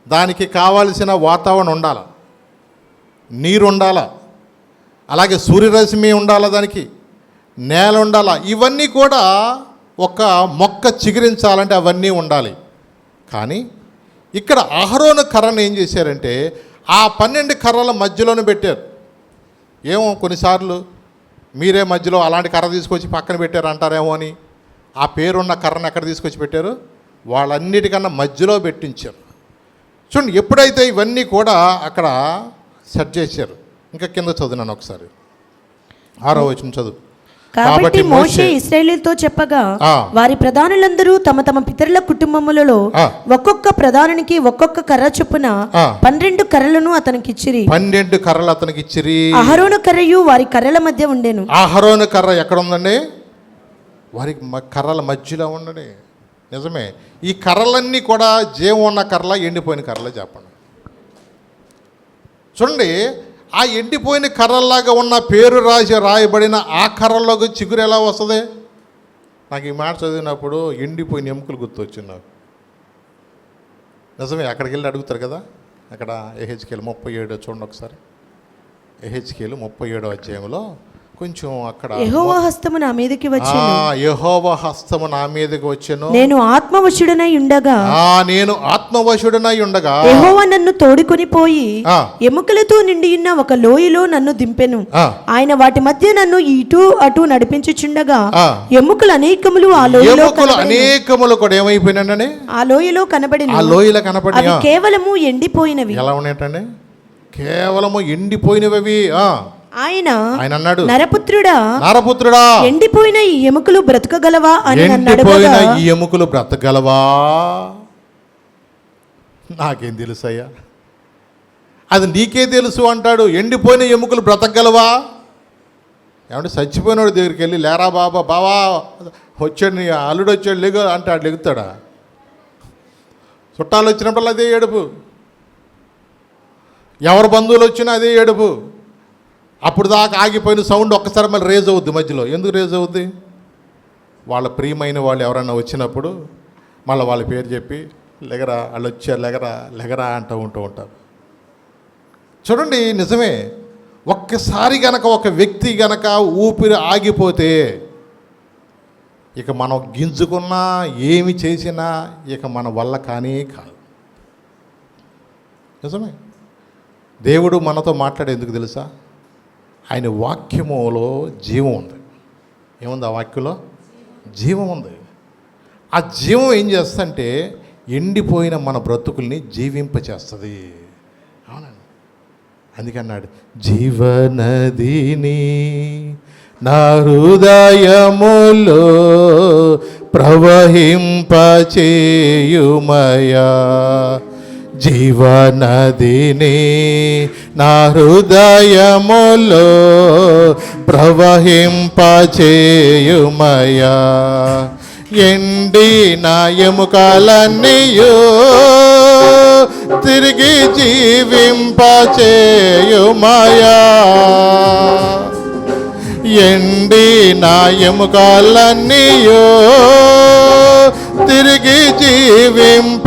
దానికి కావలసిన వాతావరణం ఉండాలి, నీరు ఉండాలా, అలాగే సూర్యరశ్మి ఉండాలా, దానికి నేల ఉండాలా. ఇవన్నీ కూడా ఒక మొక్క చిగురించాలంటే అవన్నీ ఉండాలి. కానీ ఇక్కడ అహరోను కర్రను ఏం చేశారంటే ఆ 12 కర్రల మధ్యలోనే పెట్టారు. ఏమో కొన్నిసార్లు మీరే మధ్యలో అలాంటి కర్ర తీసుకొచ్చి పక్కన పెట్టారు అంటారేమో అని ఆ పేరున్న కర్రను ఎక్కడ తీసుకొచ్చి పెట్టారు, వాళ్ళన్నిటికన్నా మధ్యలో పెట్టించారు. చూడండి, ఎప్పుడైతే ఇవన్నీ కూడా అక్కడ సెట్ చేశారు. ఇంకా కింద చదువునాను ఒకసారి, 6వ వచనం చదువు. కాబట్టి మోషే ఇశ్రాయేలీయులతో చెప్పగా వారి ప్రధానులందరూ తమ తమ పితరుల కుటుంబములలో ఒక్కొక్క ప్రధానునికి ఒక్కొక్క కర్ర చొప్పున 12 కర్రలను అతనికి ఇచ్చిరి. 12 కర్రలు అతనికి ఇచ్చిరి. అహరోను కర్రయు వారి కర్రల మధ్య ఉండెను. అహరోను కర్ర ఎక్కడ ఉందండి? వారి కర్రల మధ్యలో ఉండని. నిజమే, ఈ కర్రలన్నీ కూడా జీవం ఉన్న కర్రల, ఎండిపోయిన కర్రలే చెప్పండి. చూడండి, ఆ ఎండిపోయిన కర్రల్లాగా ఉన్న పేరు రాయబడిన ఆ కర్రల్లోకి చిగురు ఎలా వస్తుంది? నాకు ఈ మాట చదివినప్పుడు ఎండిపోయిన ఎముకలు గుర్తొచ్చింది నాకు. నిజమే, అక్కడికి వెళ్ళి అడుగుతారు కదా, అక్కడ ఎహెచ్కేలు 37 చూడండి ఒకసారి. ఎహెచ్కేలు 37వ అధ్యాయంలో కొంచెం అక్కడ యెహోవా హస్తము నా మీదకి వచ్చెను. యెహోవా హస్తము నా మీదకి వచ్చెను. నేను ఆత్మవశుడనై ఉండగా యెహోవా నన్ను తోడుకొని పోయి ఎముకలతో నిండియున్న ఒక లోయలో నన్ను దింపెను. ఆయన వాటి మధ్య నన్ను ఇటు అటు నడిపించుచుండగా ఎముకలు అనేకములు ఆ లోయలో కూడా ఏమైపోయినాయండి? ఆ లోయలో కనబడి కేవలము ఎండిపోయినవి. ఎలా ఉన్నాయంటే కేవలము ఎండిపోయినవి. ఆయన అన్నాడు, నరపుత్రుడా ఎండిపోయిన ఈ ఎముకలు బ్రతకగలవా అని ఈ ఎముకలు బ్రతకగలవా? నాకేం తెలుసయ్యా, అది నీకే తెలుసు అంటాడు. ఎండిపోయిన ఎముకలు బ్రతకగలవా? ఏమంటే చచ్చిపోయినోడు దగ్గరికి వెళ్ళి లేరా బావా వచ్చాడు, నీ అల్లుడు వచ్చాడు, లేగు అంటే ఆడు లెగుతాడా? చుట్టాలు వచ్చినప్పుడు అదే ఏడుపు, ఎవరు బంధువులు వచ్చినా అదే ఏడుపు. అప్పుడు దాకా ఆగిపోయిన సౌండ్ ఒక్కసారి మళ్ళీ రేజ్ అవుద్ది మధ్యలో. ఎందుకు రేజ్ అవుద్ది? వాళ్ళ ప్రియమైన వాళ్ళు ఎవరైనా వచ్చినప్పుడు మళ్ళీ వాళ్ళ పేరు చెప్పి లెగరా, వాళ్ళు వచ్చారు లెగరా అంటూ ఉంటారు. చూడండి, నిజమే, ఒక్కసారి గనక ఒక వ్యక్తి గనక ఊపిరి ఆగిపోతే ఇక మనం గింజుకున్నా ఏమి చేసినా ఇక మన వల్ల కానీ కాదు. నిజమే, దేవుడు మనతో మాట్లాడేందుకు తెలుసా? ఆయన వాక్యములో జీవం ఉంది. ఏముంది ఆ వాక్యంలో? జీవం ఉంది. ఆ జీవం ఏం చేస్తుందంటే ఎండిపోయిన మన బ్రతుకుల్ని జీవింపచేస్తుంది. అవునండి, అందుకన్నాడు, జీవనదిని నా హృదయములో ప్రవహింపచేయుమయా, జీవనదిని నా హృదయములో ప్రవహింపచేయుమయా, ఎండిన ఎముకలన్నీయు తిరిగి జీవింపచేయుమయా, ఎండిన ఎముకలన్నీయు తిరిగి జీవింపచేయుమయా,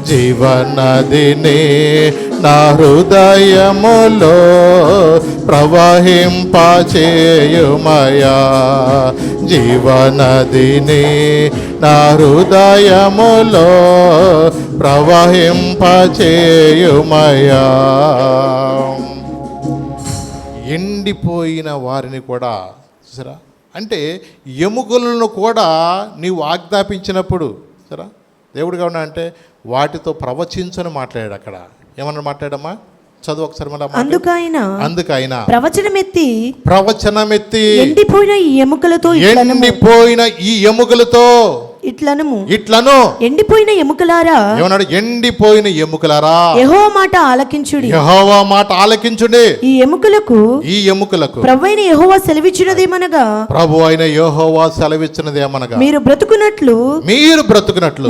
జీవనదిని నా హృదయములో ప్రవహింపచేయుమయా, జీవనదిని నా హృదయములో ప్రవహింపచేయుమయా. ఎండిపోయిన వారిని కూడా చూసారా, అంటే ఎముకలను కూడా నీవు ఆజ్ఞాపించినప్పుడు సరే దేవుడిగా ఉన్నా అంటే వాటితో ప్రవచించని మాట్లాడాడు. అక్కడ ఏమన్నా మాట్లాడమ్మా? చదువు ఒకసారి. అందుకైనా ప్రవచనమెత్తి ఎండిపోయిన ఈ ఎముకలతో ఇట్లను ఎండిపోయిన ఎముకలారా, ఏమన్నాడు? ఎండిపోయిన ఎముకలారా, యెహోవా మాట ఆలకించుడి, ఈ ఎముకలకు ప్రభువైన యెహోవా సెలవిచ్చినదేమనగా మీరు బ్రతుకున్నట్లు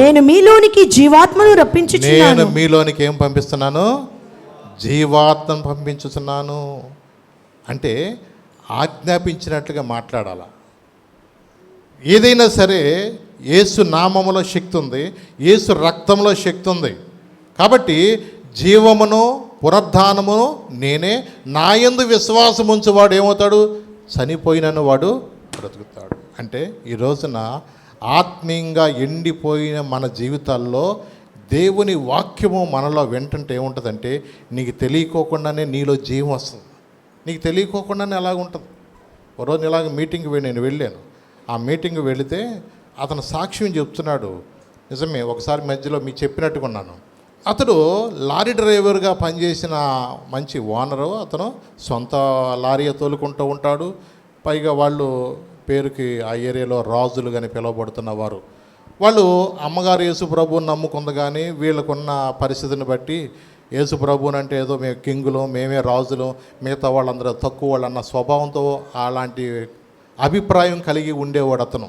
నేను మీలోనికి జీవాత్మను రప్పించుచున్నాను. నేను మీలోనికి ఏం పంపిస్తున్నాను? జీవాత్మను పంపించుతున్నాను. అంటే ఆజ్ఞాపించినట్లుగా మాట్లాడాల. ఏదైనా సరే యేసు నామములో శక్తి ఉంది, యేసు రక్తంలో శక్తి ఉంది. కాబట్టి జీవమును పునరుద్ధానమును నేనే, నా యందు విశ్వాసం ఉంచువాడు ఏమవుతాడు? చనిపోయినను వాడు బ్రతుకుతాడు. అంటే ఈ రోజున ఆత్మీయంగా ఎండిపోయిన మన జీవితాల్లో దేవుని వాక్యము మనలో వింటుంటే ఏముంటుందంటే, నీకు తెలియకోకుండానే నీలో జీవం వస్తుంది. నీకు తెలియకోకుండానే అలాగ ఉంటుంది. ఓ రోజు ఇలాగ మీటింగ్కి నేను వెళ్ళాను. ఆ మీటింగ్కి వెళితే అతను సాక్ష్యం చెప్తున్నాడు. నిజమే, ఒకసారి మధ్యలో మీకు చెప్పినట్టుగా ఉన్నాను. అతడు లారీ డ్రైవర్గా పనిచేసిన మంచి ఓనరు. అతను సొంత లారీ తోలుకుంటూ ఉంటాడు. పైగా వాళ్ళు పేరుకి ఆ ఏరియాలో రాజులు కానీ పిలువబడుతున్న వారు. వాళ్ళు అమ్మగారు యేసుప్రభుని నమ్ముకుంది, కానీ వీళ్ళకున్న పరిస్థితిని బట్టి యేసుప్రభుని అంటే ఏదో మేము కింగులు, మేమే రాజులు, మిగతా వాళ్ళందరూ తక్కువ వాళ్ళు అన్న స్వభావంతో అలాంటి అభిప్రాయం కలిగి ఉండేవాడు అతను.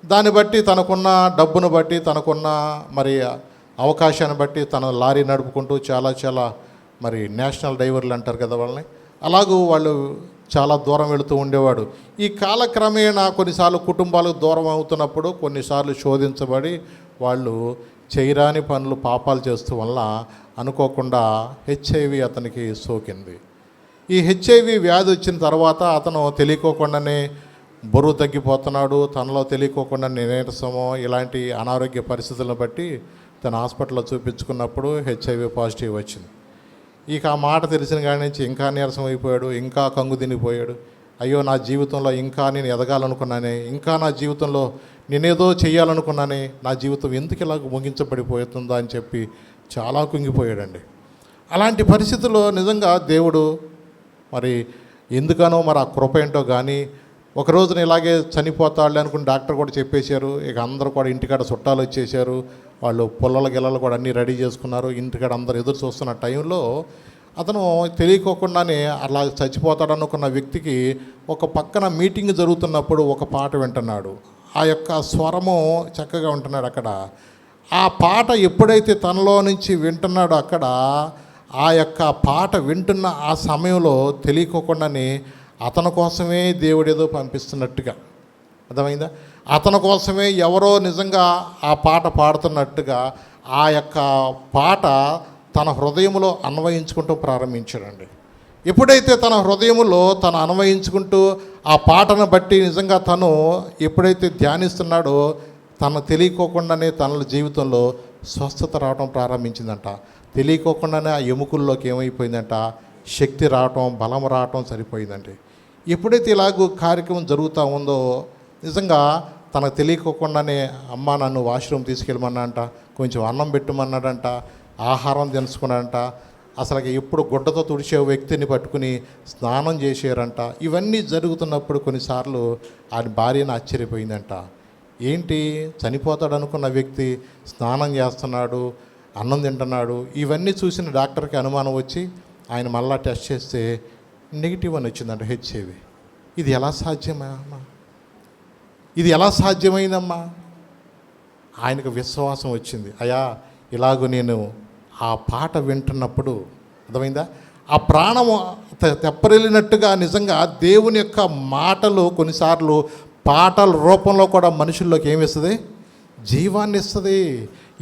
దాన్ని బట్టి తనకున్న డబ్బును బట్టి, తనకున్న మరి అవకాశాన్ని బట్టి తన లారీ నడుపుకుంటూ చాలా మరి నేషనల్ డ్రైవర్లు అంటారు కదా వాళ్ళని, అలాగూ వాళ్ళు చాలా దూరం వెళుతూ ఉండేవాడు. ఈ కాలక్రమేణా కొన్నిసార్లు కుటుంబాలకు దూరం అవుతున్నప్పుడు కొన్నిసార్లు శోధించబడి వాళ్ళు చేయరాని పనులు, పాపాలు చేస్తూ వల్ల అనుకోకుండా హెచ్ఐవి అతనికి సోకింది. ఈ హెచ్ఐవి వ్యాధి వచ్చిన తర్వాత అతను తెలియకోకుండానే బరువు తగ్గిపోతున్నాడు. తనలో తెలియకోకుండా నీరసమో ఇలాంటి అనారోగ్య పరిస్థితులను బట్టి తన హాస్పిటల్లో చూపించుకున్నప్పుడు హెచ్ఐవి పాజిటివ్ వచ్చింది. ఇక ఆ మాట తెలిసిన కాడి నుంచి ఇంకా నీరసం అయిపోయాడు, ఇంకా కంగు తినిపోయాడు. అయ్యో, నా జీవితంలో ఇంకా నేను ఎదగాలనుకున్నానే, ఇంకా నా జీవితంలో నేనేదో చేయాలనుకున్నానే, నా జీవితం ఎందుకు ఇలాగ ముగించబడిపోతుందా అని చెప్పి చాలా కుంగిపోయాడండి. అలాంటి పరిస్థితుల్లో నిజంగా దేవుడు మరి ఎందుకనో మరి ఆ కృప ఏంటో కానీ ఒక రోజున ఇలాగే చనిపోతాడులే అనుకుని డాక్టర్ కూడా చెప్పేశారు. ఇక అందరూ కూడా ఇంటికాడ చుట్టాలు వచ్చేసారు. వాళ్ళు పుల్లల గిల్లలు కూడా అన్నీ రెడీ చేసుకున్నారు. ఇంటికాడ అందరు ఎదురు చూస్తున్న టైంలో అతను తెలియకోకుండానే అలా చచ్చిపోతాడు అనుకున్న వ్యక్తికి ఒక పక్కన మీటింగ్ జరుగుతున్నప్పుడు ఒక పాట వింటున్నాడు. ఆ యొక్క స్వరము చక్కగా ఉంటున్నాడు అక్కడ. ఆ పాట ఎప్పుడైతే తనలో నుంచి వింటున్నాడో అక్కడ ఆ యొక్క పాట వింటున్న ఆ సమయంలో తెలియకోకుండానే అతని కోసమే దేవుడేదో పంపిస్తున్నట్టుగా అర్థమైందా? అతని కోసమే ఎవరో నిజంగా ఆ పాట పాడుతున్నట్టుగా ఆ యొక్క పాట తన హృదయంలో అన్వయించుకుంటూ ప్రారంభించాడండి. ఎప్పుడైతే తన హృదయంలో తను అన్వయించుకుంటూ ఆ పాటను బట్టి నిజంగా తను ఎప్పుడైతే ధ్యానిస్తున్నాడో తను తెలియకోకుండానే తన జీవితంలో స్వస్థత రావడం ప్రారంభించిందంట. తెలియకోకుండానే ఆ ఎముకల్లోకి ఏమైపోయిందంట, శక్తి రావటం, బలం రావటం సరిపోయిందండి. ఎప్పుడైతే ఇలాగూ కార్యక్రమం జరుగుతూ ఉందో నిజంగా తనకు తెలియకోకుండానే అమ్మ నన్ను వాష్రూమ్ తీసుకెళ్ళమన్నాడంట, కొంచెం అన్నం పెట్టమన్నాడంట, ఆహారం తెలుసుకున్నాడంట. అసలు ఎప్పుడు గుడ్డతో తుడిచే వ్యక్తిని పట్టుకుని స్నానం చేసారంట. ఇవన్నీ జరుగుతున్నప్పుడు కొన్నిసార్లు ఆయన భార్యను ఆశ్చర్యపోయిందంట. ఏంటి, చనిపోతాడు అనుకున్న వ్యక్తి స్నానం చేస్తున్నాడు, అన్నం తింటున్నాడు. ఇవన్నీ చూసిన డాక్టర్కి అనుమానం వచ్చి ఆయన మళ్ళా టెస్ట్ చేస్తే నెగిటివ్ అని వచ్చిందంట, హెచ్ఐవి. ఇది ఎలా సాధ్యమా అమ్మా? ఇది ఎలా సాధ్యమైందమ్మా? ఆయనకు విశ్వాసం వచ్చింది. అయ్యా, ఇలాగూ నేను ఆ పాట వింటున్నప్పుడు అర్థమైందా, ఆ ప్రాణము తెప్పరిల్లినట్టుగా నిజంగా దేవుని యొక్క మాటలు కొన్నిసార్లు పాటల రూపంలో కూడా మనుషుల్లోకి ఏమిస్తుంది, జీవాన్ని ఇస్తుంది.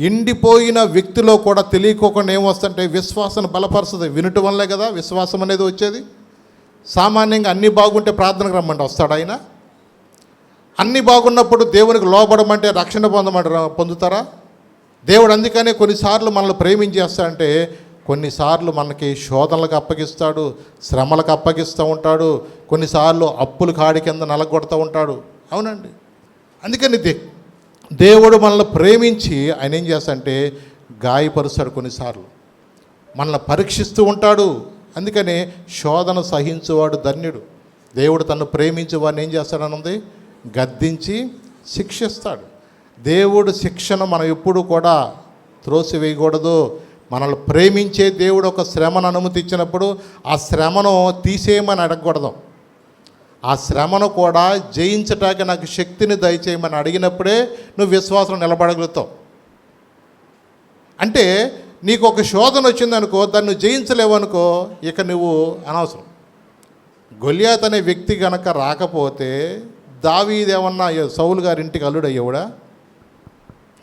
ఎండిపోయిన వ్యక్తిలో కూడా తెలియకోకుండా ఏమొస్తుంటే విశ్వాసాన్ని బలపరుస్తుంది. వినటం వల్లే కదా విశ్వాసం అనేది వచ్చేది. సామాన్యంగా అన్నీ బాగుంటే ప్రార్థనకు రమ్మంటే వస్తాడు ఆయన. అన్నీ బాగున్నప్పుడు దేవునికి లోబడమంటే రక్షణ పొందుతారా? దేవుడు అందుకనే కొన్నిసార్లు మనల్ని ప్రేమించేస్తాడంటే కొన్నిసార్లు మనకి శోధనలకు అప్పగిస్తాడు, శ్రమలకు అప్పగిస్తూ ఉంటాడు, కొన్నిసార్లు అప్పులు కాడి కింద నలగొడుతూ ఉంటాడు. అవునండి, అందుకని దేవుడు మనల్ని ప్రేమించి ఆయన ఏం చేస్తాడంటే గాయపరుస్తాడు, కొన్నిసార్లు మనల్ని పరీక్షిస్తూ ఉంటాడు. అందుకనే శోధన సహించువాడు ధన్యుడు. దేవుడు తను ప్రేమించి వాడిని ఏం చేస్తాడని ఉంది, గద్దించి శిక్షిస్తాడు. దేవుడు శిక్షను మనం ఎప్పుడు కూడా త్రోసివేయకూడదు. మనల్ని ప్రేమించే దేవుడు ఒక శ్రమను అనుమతి ఇచ్చినప్పుడు ఆ శ్రమను తీసేయమని అడగకూడదు. ఆ శ్రమను కూడా జయించటానికి నాకు శక్తిని దయచేయమని అడిగినప్పుడే నువ్వు విశ్వాసం నిలబడగలుగుతావు. అంటే నీకు ఒక శోధన వచ్చిందనుకో, దాన్ని నువ్వు జయించలేవనుకో, ఇక నువ్వు అనవసరం. గొలియాత్ అనే వ్యక్తి కనుక రాకపోతే దావీదు ఏమన్నా సౌలు గారి ఇంటికి అల్లుడు అయ్యేవాడా?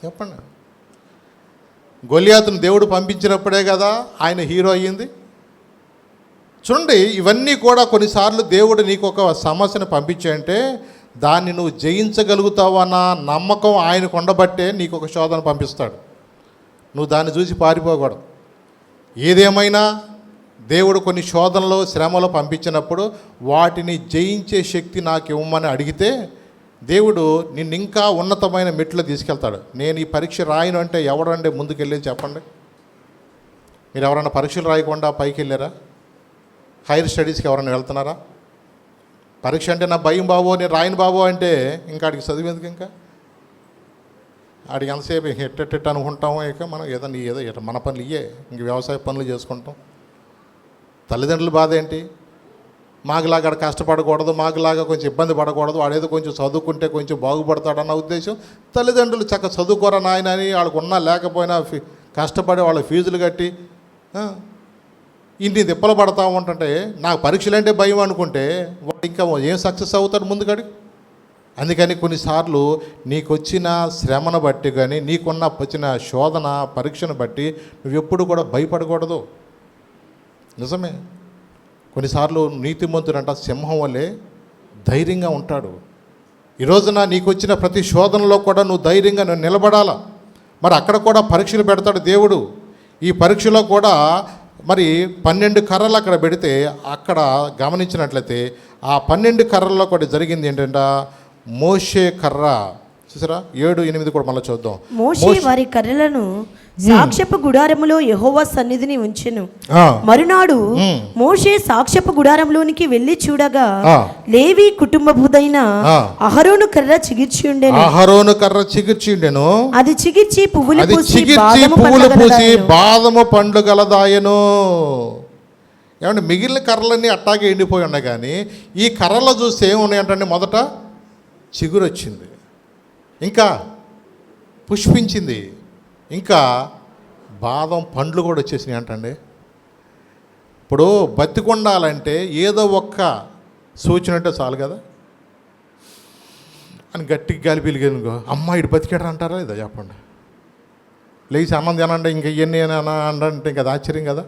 చెప్పండి. గొలియాతును దేవుడు పంపించినప్పుడే కదా ఆయన హీరో అయ్యింది. చూడండి, ఇవన్నీ కూడా కొన్నిసార్లు దేవుడు నీకు ఒక సమస్యను పంపించాయంటే దాన్ని నువ్వు జయించగలుగుతావన్న నమ్మకం ఆయనకు ఉండబట్టే నీకు ఒక శోధన పంపిస్తాడు. నువ్వు దాన్ని చూసి పారిపోకూడదు. ఏదేమైనా దేవుడు కొన్ని శోధనలు, శ్రమలు పంపించినప్పుడు వాటిని జయించే శక్తి నాకు ఇవ్వమని అడిగితే దేవుడు నిన్ను ఇంకా ఉన్నతమైన మెట్లు తీసుకెళ్తాడు. నేను ఈ పరీక్ష రాయను అంటే ఎవడంటే ముందుకెళ్ళేది చెప్పండి? మీరు ఎవరైనా పరీక్షలు రాయకుండా పైకి వెళ్ళారా? హైయర్ స్టడీస్కి ఎవరైనా వెళ్తున్నారా? పరీక్ష అంటే నా భయం బాబో, నేను రాయను బాబో అంటే ఇంకా ఆడికి చదివేందుకు? ఇంకా ఆడికి ఎంతసేపు ఎట్టెట్ట అనుకుంటామో. ఇక మనం ఏదో మన పనులు ఇయ్యే, ఇంక వ్యవసాయ పనులు చేసుకుంటాం. తల్లిదండ్రుల బాధ ఏంటి? మాకులాగా ఆడ కష్టపడకూడదు, మాకులాగా కొంచెం ఇబ్బంది పడకూడదు, వాడేదో కొంచెం చదువుకుంటే కొంచెం బాగుపడతాడన్న ఉద్దేశం. తల్లిదండ్రులు చక్క చదువుకోరా నాయన అని వాళ్ళకు ఉన్నా లేకపోయినా కష్టపడి వాళ్ళ ఫీజులు కట్టి ఇన్ని తిప్పలు పడతా ఉంటుంటే నాకు పరీక్షలు అంటే భయం అనుకుంటే వాడు ఇంకా ఏం సక్సెస్ అవుతాడు ముందుకడి? అందుకని కొన్నిసార్లు నీకు వచ్చిన శ్రమను బట్టి కానీ నీకున్న వచ్చిన శోధన పరీక్షను బట్టి నువ్వు ఎప్పుడు కూడా భయపడకూడదు. నిజమే, కొన్నిసార్లు నీతిమంతుడంట సింహం వల్లే ధైర్యంగా ఉంటాడు. ఈ రోజున నీకు వచ్చిన ప్రతి శోధనలో కూడా నువ్వు ధైర్యంగా నిలబడాలా. మరి అక్కడ కూడా పరీక్షలు పెడతాడు దేవుడు. ఈ పరీక్షలో కూడా మరి 12 కర్రలు అక్కడ పెడితే అక్కడ గమనించినట్లయితే ఆ 12 కర్రల్లో కూడా జరిగింది ఏంటంటే మోషే కర్ర. చూసారా? 7, 8 కూడా మళ్ళీ చూద్దాం. మోషే వారి కర్రలను సాక్ష్యపు గుడారములో యెహోవా సన్నిధిని ఉంచెను. మరునాడు మోషే సాక్ష్యపు గుడారంలోనికి వెళ్ళి చూడగా లేవి కుటుంబపుదైన అహరోను కర్ర చిగిర్చి ఉండెను. అది చిగిర్చి పువ్వులు పూసి బాదము పండ్లు గలదాయను. ఏమంటే మిగిలిన కర్రలన్నీ అట్టాగే ఎండిపోయి ఉన్నాయి, కానీ ఈ కర్రలో చూస్తే ఏమున్నాయంటే మొదట చిగురు వచ్చింది, ఇంకా పుష్పించింది, ఇంకా బాదం పండ్లు కూడా వచ్చేసినాయి అంటండి. ఇప్పుడు బతికొండాలంటే ఏదో ఒక్క సూచన అంటే చాలు కదా అని గట్టికి గాలి పీలిగనుకో అమ్మాయిడు బతికాడు అంటారా లేదా చెప్పండి? లేచి అన్నం తినండి ఇంకా ఇవన్నీ అంటే ఇంకా అది ఆశ్చర్యం కదా.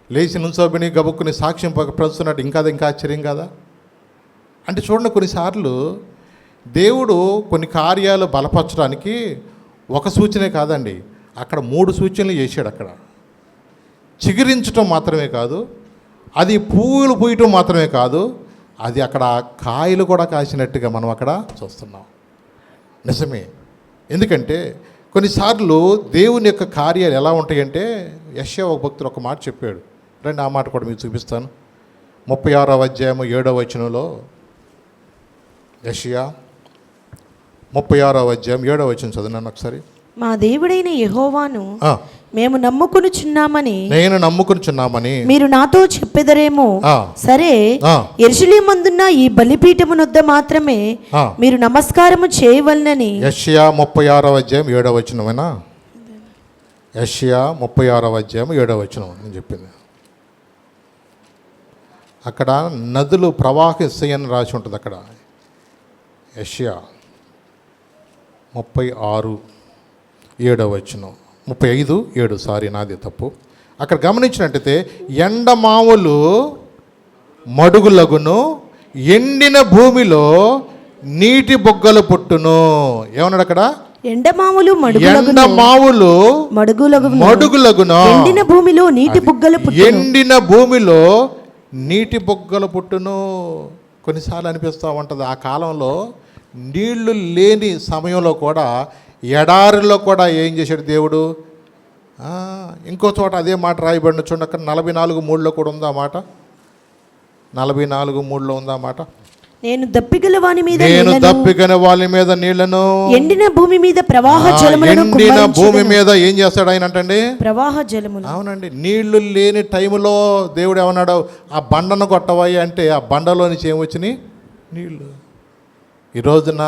లేచి నుంచోబిని గబుక్కుని సాక్ష్యం ప్రస్తున్నట్టు ఇంకా ఆశ్చర్యం కదా. అంటే చూడండి, కొన్నిసార్లు దేవుడు కొన్ని కార్యాలు బలపరచడానికి ఒక సూచనే కాదండి, అక్కడ 3 సూచనలు చేశాడు. అక్కడ చిగురించటం మాత్రమే కాదు, అది పువ్వులు పూయటం మాత్రమే కాదు, అది అక్కడ కాయలు కూడా కాసినట్టుగా మనం అక్కడ చూస్తున్నాం. నిజమే, ఎందుకంటే కొన్నిసార్లు దేవుని యొక్క కార్యాలు ఎలా ఉంటాయంటే యెషయా ఒక భక్తుడు ఒక మాట చెప్పాడు. రండి ఆ మాట కూడా మీకు చూపిస్తాను. 36వ అధ్యాయం 7వ వచనంలో, యెషయా 36వ అధ్యాయం 7వ వచనం చదివినాను ఒకసారి. మా దేవుడైన యెహోవాను మేము నమ్ముకొనుచున్నామని మీరు నాతో చెప్పెదరేమో. సరే, యెరూషలేమందున్న ఈ బలిపీఠమునొద్ద మాత్రమే మీరు నమస్కారము చేయవలనని. యెషయా 36వ అధ్యాయం 7వ వచనమేనా? యెషయా 36వ అధ్యాయం 7వ వచనం నేను చెప్పింది. అక్కడ నదులు ప్రవాహిస్తాయని రాసి ఉంటుంది. అక్కడ యెషయా 36, 7వ వచనం, 35, 7 సారీ నాది తప్పు. అక్కడ గమనించినట్టయితే ఎండమావులు మడుగులగును, ఎండిన భూమిలో నీటి బొగ్గలు పుట్టును. ఏమన్నాడు అక్కడ? ఎండమావులు మడుగులగును, ఎండిన భూమిలో నీటి బొగ్గలు పుట్టును. కొన్నిసార్లు అనిపిస్తూ ఉంటుంది ఆ కాలంలో నీళ్లు లేని సమయంలో కూడా ఎడారిలో కూడా ఏం చేశాడు దేవుడు? ఇంకో చోట అదే మాట రాయబడిన చూడండి. అక్కడ 44:3 కూడా ఉందా మాట? 44:3 ఉందా మాట? నేను దప్పిగల వాని మీద నీళ్లను, ఎండిన భూమి మీద ప్రవాహ జలములను, ఎండిన భూమి మీద ఏం చేస్తాడు ఆయన అంటండి? ప్రవాహ జలములు. అవునండి, నీళ్లు లేని టైంలో దేవుడు ఏమన్నాడు? ఆ బండను కొట్టవాయి అంటే ఆ బండలో నుంచి ఏమొచ్చినాయి? నీళ్ళు. ఈ రోజున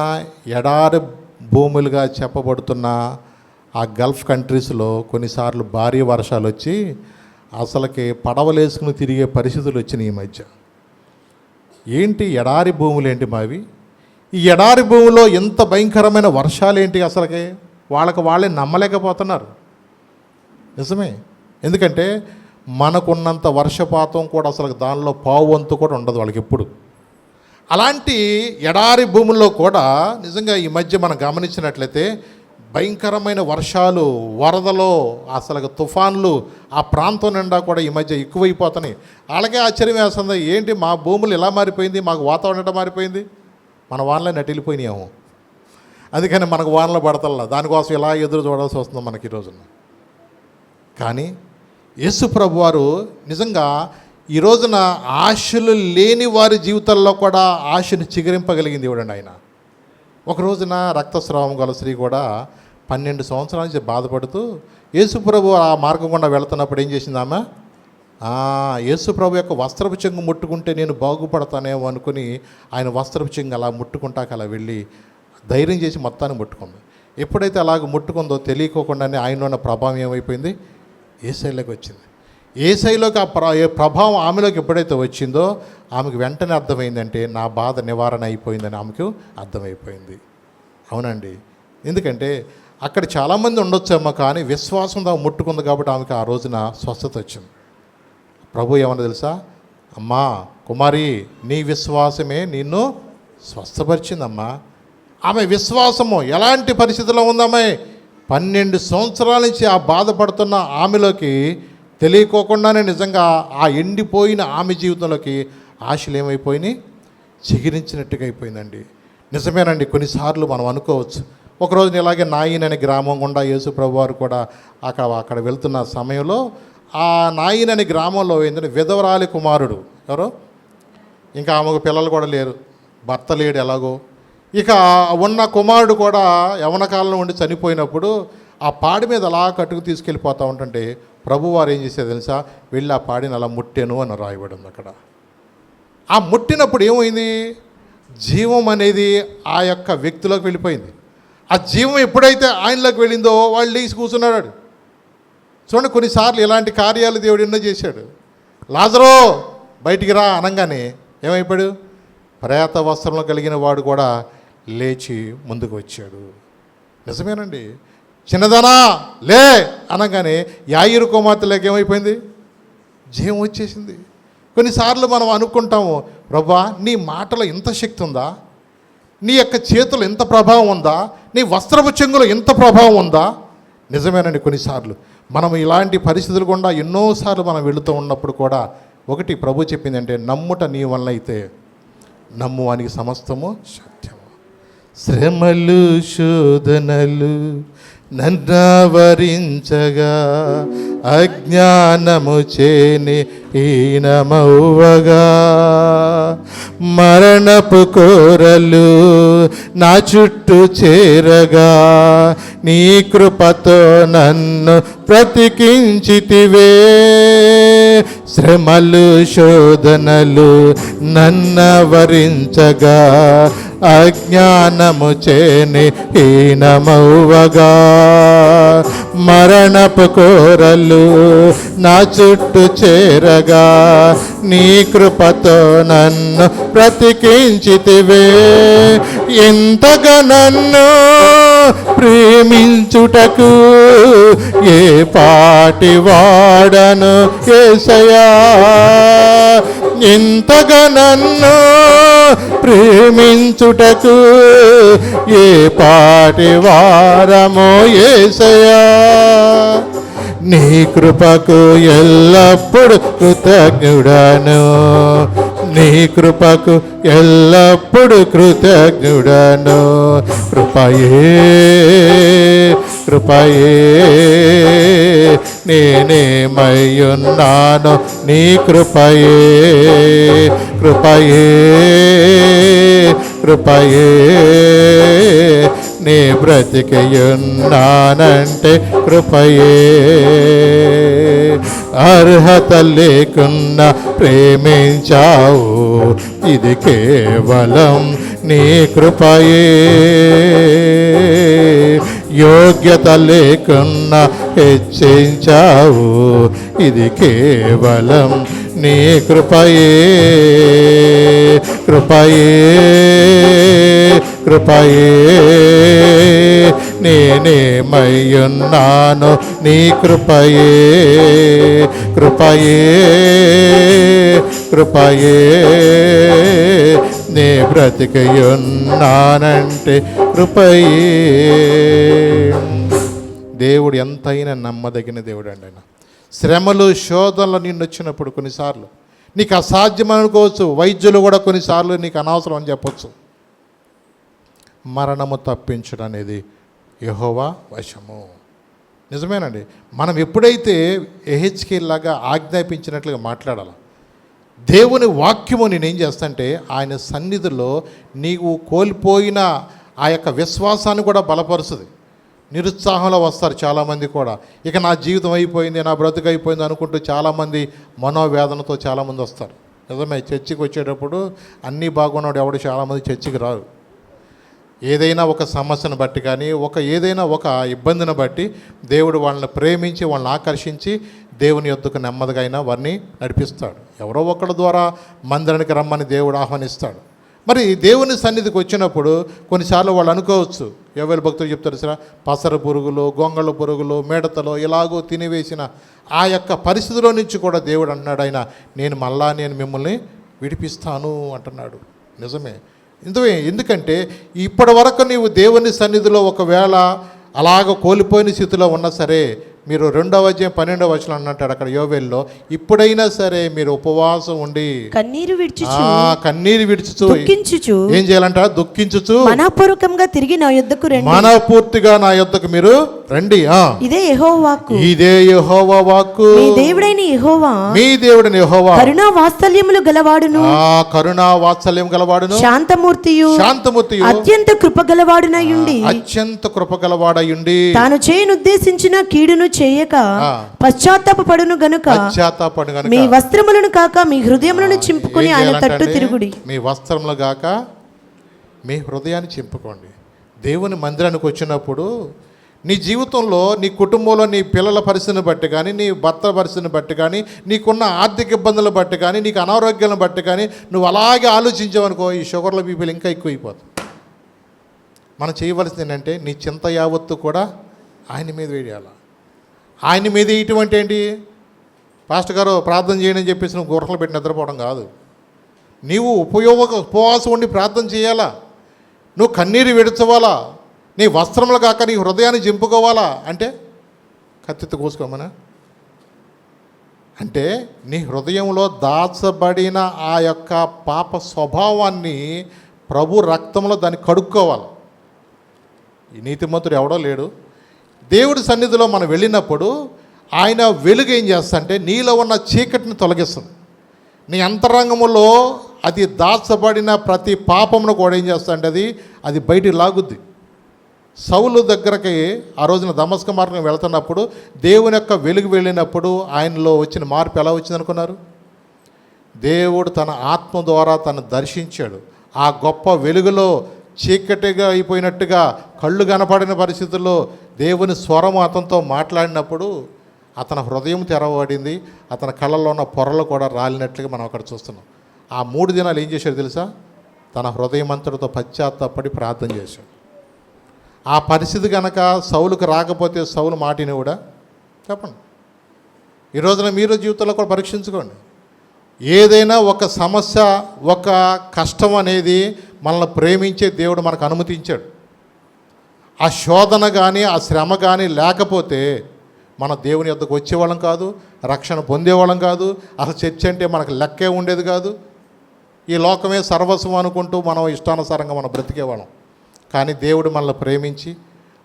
ఎడారి భూములుగా చెప్పబడుతున్న ఆ గల్ఫ్ కంట్రీస్లో కొన్నిసార్లు భారీ వర్షాలు వచ్చి అసలుకి పడవలేసుకుని తిరిగే పరిస్థితులు వచ్చినాయి ఈ మధ్య. ఏంటి ఎడారి భూములు ఏంటి మావి? ఈ ఎడారి భూమిలో ఎంత భయంకరమైన వర్షాలు ఏంటి? అసలుకి వాళ్ళకి వాళ్ళే నమ్మలేకపోతున్నారు. నిజమే. ఎందుకంటే మనకున్నంత వర్షపాతం కూడా అసలు దానిలో పావు వంతు కూడా ఉండదు వాళ్ళకి ఎప్పుడు. అలాంటి ఎడారి భూముల్లో కూడా నిజంగా ఈ మధ్య మనం గమనించినట్లయితే భయంకరమైన వర్షాలు, వరదలు, అసలు తుఫాన్లు ఆ ప్రాంతం నిండా కూడా ఈ మధ్య ఎక్కువైపోతున్నాయి. అలాగే ఆశ్చర్యం వేస్తుంది, ఏంటి మా భూములు ఎలా మారిపోయింది, మాకు వాతావరణం మారిపోయింది, మన వానలే నటిలిపోయినాము. అందుకని మనకు వానలు పడతల్లా, దానికోసం ఇలా ఎదురు చూడాల్సి వస్తుంది మనకి ఈ రోజున. కానీ యేసు ప్రభు వారు నిజంగా ఈ రోజున ఆశలు లేని వారి జీవితాల్లో కూడా ఆశను చిగురింపగలిగింది ఇవ్వడండి ఆయన. ఒక రోజున రక్తస్రావం గల స్త్రీ కూడా 12 సంవత్సరాల నుంచి బాధపడుతూ యేసు ప్రభు ఆ మార్గం గుండా వెళుతున్నప్పుడు ఏం చేసింది ఆమె? యేసు ప్రభు యొక్క వస్త్రపు చెంగు ముట్టుకుంటే నేను బాగుపడతానేమో అనుకుని ఆయన వస్త్రపు చెంగు అలా ముట్టుకుంటాక అలా వెళ్ళి ధైర్యం చేసి మొత్తాన్ని ముట్టుకుంది. ఎప్పుడైతే అలాగ ముట్టుకుందో తెలియకోకుండానే ఆయనలో ఉన్న ప్రభావం ఏమైపోయింది? యేసయ్యలోకి వచ్చింది. యేసయ్యలోకి ఆ ప్రభావం ఆమెలోకి ఎప్పుడైతే వచ్చిందో ఆమెకు వెంటనే అర్థమైందంటే నా బాధ నివారణ అయిపోయిందని ఆమెకు అర్థమైపోయింది. అవునండి. ఎందుకంటే అక్కడ చాలామంది ఉండొచ్చేమో, కానీ విశ్వాసంతో ముట్టుకుంది కాబట్టి ఆమెకు ఆ రోజున స్వస్థత వచ్చింది. ప్రభు ఏమన్నా తెలుసా? అమ్మా కుమారి, నీ విశ్వాసమే నిన్ను స్వస్థపరిచిందమ్మా. ఆమె విశ్వాసము ఎలాంటి పరిస్థితుల్లో ఉందమ్మాయి? 12 సంవత్సరాల నుంచి ఆ బాధపడుతున్న ఆమెలోకి తెలియకోకుండానే నిజంగా ఆ ఎండిపోయిన ఆమె జీవితంలోకి ఆశలు ఏమైపోయినాయి? చిగిరించినట్టుగా అయిపోయిందండి. నిజమేనండి. కొన్నిసార్లు మనం అనుకోవచ్చు, ఒకరోజు ఇలాగే నాయిన్ అనే గ్రామం గుండా యేసు ప్రభు వారు కూడా అక్కడ వెళ్తున్న సమయంలో ఆ నాయిన్ అనే గ్రామంలో ఏంటంటే విధవరాలి కుమారుడు, ఎవరో ఇంకా ఆమెకు పిల్లలు కూడా లేరు, భర్త లేడు ఎలాగో. ఇక ఉన్న కుమారుడు కూడా యవ్వన కాలంలో ఉండి చనిపోయినప్పుడు ఆ పాడి మీద అలా కట్టుకు తీసుకెళ్ళిపోతూ ఉంటుంటే ప్రభువారు ఏం చేసేది తెలుసా? వెళ్ళి ఆ పాడిని అలా ముట్టాను అని రాయబడింది అక్కడ. ఆ ముట్టినప్పుడు ఏమైంది? జీవం అనేది ఆ యొక్క వ్యక్తిలోకి వెళ్ళిపోయింది. ఆ జీవం ఎప్పుడైతే ఆయనలోకి వెళ్ళిందో వాళ్ళు లేచి కూర్చున్నాడు. చూడండి, కొన్నిసార్లు ఇలాంటి కార్యాలు దేవుడు ఎన్నో చేశాడు. లాజరో బయటికి రా అనగానే ఏమైపోయాడు? ప్రేత వస్త్రంలో కలిగిన వాడు కూడా లేచి ముందుకు వచ్చాడు. నిజమేనండి. చిన్నదానా లే అనగానే యాయిరు కుమార్తెలోకి ఏమైపోయింది? జీవం వచ్చేసింది. కొన్నిసార్లు మనం అనుకుంటాము, ప్రభా నీ మాటలో ఇంత శక్తి ఉందా, నీ యొక్క చేతులు ఎంత ప్రభావం ఉందా, నీ వస్త్రపు చెంగులో ఎంత ప్రభావం ఉందా? నిజమేనండి. కొన్నిసార్లు మనం ఇలాంటి పరిస్థితులు గుండా ఎన్నోసార్లు మనం వెళుతూ ఉన్నప్పుడు కూడా ఒకటి ప్రభు చెప్పిందంటే, నమ్ముట నీ వల్ల అయితే నమ్ము వానికి సమస్తము సత్యము. శ్రమలు శోధనలు నన్నవరించగా అజ్ఞానము చేని హీనమవ్వగా మరణపు కోరలు నా చుట్టూ చేరగా నీ కృపతో నన్ను బ్రతికించితివే. శ్రమలు శోధనలు నన్నవరించగా అజ్ఞానము చేని హీనమవ్వగా మరణపు కోరలు నా చుట్టూ చేరగా నీ కృపతో నన్ను బ్రతికించితివే. ఎంతగా నన్ను ప్రేమించుటకు ఏ పాటి వాడను యేసయ్యా, ఎంతగా నన్ను ప్రేమించుటకు ఏ పాటి వారమో యేసయ్యా. నీ కృపకు ఎల్లప్పుడు కృతజ్ఞుడను, నీ కృపకు ఎల్లప్పుడు కృతజ్ఞుడను. కృపయే కృపయే నేనేమయ్యున్నాను నీ కృపయే. కృపయే కృపయే నే బ్రతికయున్నానంటే కృపయే. అర్హత లేకున్నా ప్రేమించావు, ఇది కేవలం నీ కృపయే. యోగ్యత లేకున్నా హెచ్చించావు, ఇది కేవలం నీ కృపయే. కృపయే కృపయే నేనేమయ్యున్నాను నీ కృపయే కృపయే కృపయే నే బ్రతికయున్నానంటే కృపయే. దేవుడు ఎంతైనా నమ్మదగిన దేవుడు అండి ఆయన. శ్రమలు శోధనలు నిన్ను వచ్చినప్పుడు కొన్నిసార్లు నీకు అసాధ్యం అనుకోవచ్చు, వైద్యులు కూడా కొన్నిసార్లు నీకు అనవసరం అని చెప్పొచ్చు. మరణము తప్పించడం అనేది యెహోవా వశము. నిజమేనండి. మనం ఎప్పుడైతే ఎహెచ్కేల్ లాగా ఆజ్ఞాపించినట్లుగా మాట్లాడాలి, దేవుని వాక్యము నేనేం చేస్తాంటే ఆయన సన్నిధిలో నీవు కోల్పోయిన ఆ యొక్క విశ్వాసాన్ని కూడా బలపరుస్తుంది. నిరుత్సాహంలో వస్తారు చాలామంది కూడా, ఇక నా జీవితం అయిపోయింది, నా బ్రతుకు అయిపోయింది అనుకుంటూ చాలామంది మనోవేదనతో చాలామంది వస్తారు. నిజమే, చర్చికి వచ్చేటప్పుడు అన్నీ బాగున్నాడు ఎవడు చాలామంది చర్చికి రారు. ఏదైనా ఒక సమస్యను బట్టి కానీ ఏదైనా ఒక ఇబ్బందిని బట్టి దేవుడు వాళ్ళని ప్రేమించి వాళ్ళని ఆకర్షించి దేవుని యొద్దకు నెమ్మదిగా అయినా వారిని నడిపిస్తాడు. ఎవరో ఒకరి ద్వారా మందిరానికి రమ్మని దేవుడు ఆహ్వానిస్తాడు. మరి దేవుని సన్నిధికి వచ్చినప్పుడు కొన్నిసార్లు వాళ్ళు అనుకోవచ్చు, యోవేలు భక్తులు చెప్తారు సరే, పసర పురుగులు, గొంగళ పురుగులు, మిడతలు ఇలాగో తినివేసిన ఆ యొక్క పరిస్థితిలో నుంచి కూడా దేవుడు అన్నాడు, నేను మిమ్మల్ని విడిపిస్తాను అంటున్నాడు. నిజమే. ఎందుకంటే ఇప్పటి వరకు నీవు దేవుని సన్నిధిలో ఒకవేళ అలాగ కోల్పోయిన స్థితిలో ఉన్నా సరే, మీరు 2వ అధ్యాయం 12వ వచనం అన్నట్టాడు అక్కడ యోవేల్లో, ఇప్పుడైనా సరే మీరు ఉపవాసం ఉండి కన్నీరు విడుచుచు దుఃఖించుచు ఏం చేయాలంట? దుఃఖించుచు మనఃపూర్వకంగా తిరిగి నా యొద్దకు రండి, మనఃపూర్తిగా నా యొద్దకు మీరు రండి. ఇదే యెహోవా వాక్కు, ఇదే యెహోవా వాక్కు. మీ దేవుడైన యెహోవా కరుణా వాత్సల్యములు గలవాడును, కరుణా వాత్సల్యం గలవాడును, శాంతమూర్తియు అత్యంత కృపగలవాడునయుండి తాను చేయనుద్దేశించిన కీడును చేయక పశ్చాత్తాపడును గనుక మీ వస్త్రములను కాక మీ హృదయములను చింపుకొని ఆయన తట్టు తిరుగుడి. మీ వస్త్రములు కాక మీ హృదయాన్ని చింపుకోండి. దేవుని మందిరానికి వచ్చినప్పుడు నీ జీవితంలో, నీ కుటుంబంలో, నీ పిల్లల పరిస్థితిని బట్టి కానీ, నీ భర్త పరిస్థితిని బట్టి కానీ, నీకున్న ఆర్థిక ఇబ్బందులను బట్టి కానీ, నీకు అనారోగ్యాలను బట్టి కానీ నువ్వు అలాగే ఆలోచించావనుకో, ఈ షుగర్ల బీపీలు ఇంకా ఎక్కువైపోతుంది. మనం చేయవలసింది ఏంటంటే నీ చింత యావత్తు కూడా ఆయన మీద వేయాలి. ఆయన మీద వేయటం ఏంటి? పాస్టర్ గారు ప్రార్థన చేయని చెప్పేసి నువ్వు గుర్రలు పెట్టి నిద్రపోవడం కాదు. నీవు ఉపవాసం ఉండి ప్రార్థన చేయాలా, నువ్వు కన్నీరు విడచవాలా, నీ వస్త్రములు కాక నీ హృదయాన్ని చింపుకోవాలా. అంటే కత్తితో కోసుకోమనా? అంటే నీ హృదయంలో దాచబడిన ఆ యొక్క పాప స్వభావాన్ని ప్రభు రక్తంలో దాన్ని కడుక్కోవాలి. ఈ నీతిమంతుడు ఎవడో లేడు. దేవుడి సన్నిధిలో మనం వెళ్ళినప్పుడు ఆయన వెలుగు ఏం చేస్తాడంటే నీలో ఉన్న చీకటిని తొలగిస్తుంది. నీ అంతరంగములో అది దాచబడిన ప్రతి పాపమును కూడా ఏం చేస్తాడంటే అది బయటికి లాగుద్ది. సౌలు దగ్గరకి ఆ రోజున దమస్క మార్గం వెళ్తున్నప్పుడు దేవుని యొక్క వెలుగు వెళ్ళినప్పుడు ఆయనలో వచ్చిన మార్పు ఎలా వచ్చింది అనుకున్నారు? దేవుడు తన ఆత్మ ద్వారా తను దర్శించాడు. ఆ గొప్ప వెలుగులో చీకటిగా అయిపోయినట్టుగా కళ్ళు కనపడిన పరిస్థితుల్లో దేవుని స్వరం అతనితో మాట్లాడినప్పుడు అతని హృదయం తెరవబడింది. అతని కళ్ళల్లో ఉన్న పొరలు కూడా రాలినట్లుగా మనం అక్కడ చూస్తున్నాం. ఆ 3 దినాలు ఏం చేశాడు తెలుసా? తన హృదయం అంతటితో పశ్చాత్తాపడి ప్రార్థన చేశాడు. ఆ పరిస్థితి కనుక సౌలుకు రాకపోతే సౌలు మాటిని కూడా చెప్పండి. ఈ రోజున మీరు జీవితంలో కూడా పరీక్షించుకోండి. ఏదైనా ఒక సమస్య, ఒక కష్టం అనేది మనల్ని ప్రేమించే దేవుడు మనకు అనుమతించాడు. ఆ శోధన కానీ ఆ శ్రమ కానీ లేకపోతే మన దేవుని యొద్దకు వచ్చేవాళ్ళం కాదు, రక్షణ పొందేవాళ్ళం కాదు, అసలు చర్చ అంటే మనకు లెక్కే ఉండేది కాదు. ఈ లోకమే సర్వస్వం అనుకుంటూ మనం ఇష్టానుసారంగా మనం బ్రతికేవాళ్ళం. కానీ దేవుడు మనల్ని ప్రేమించి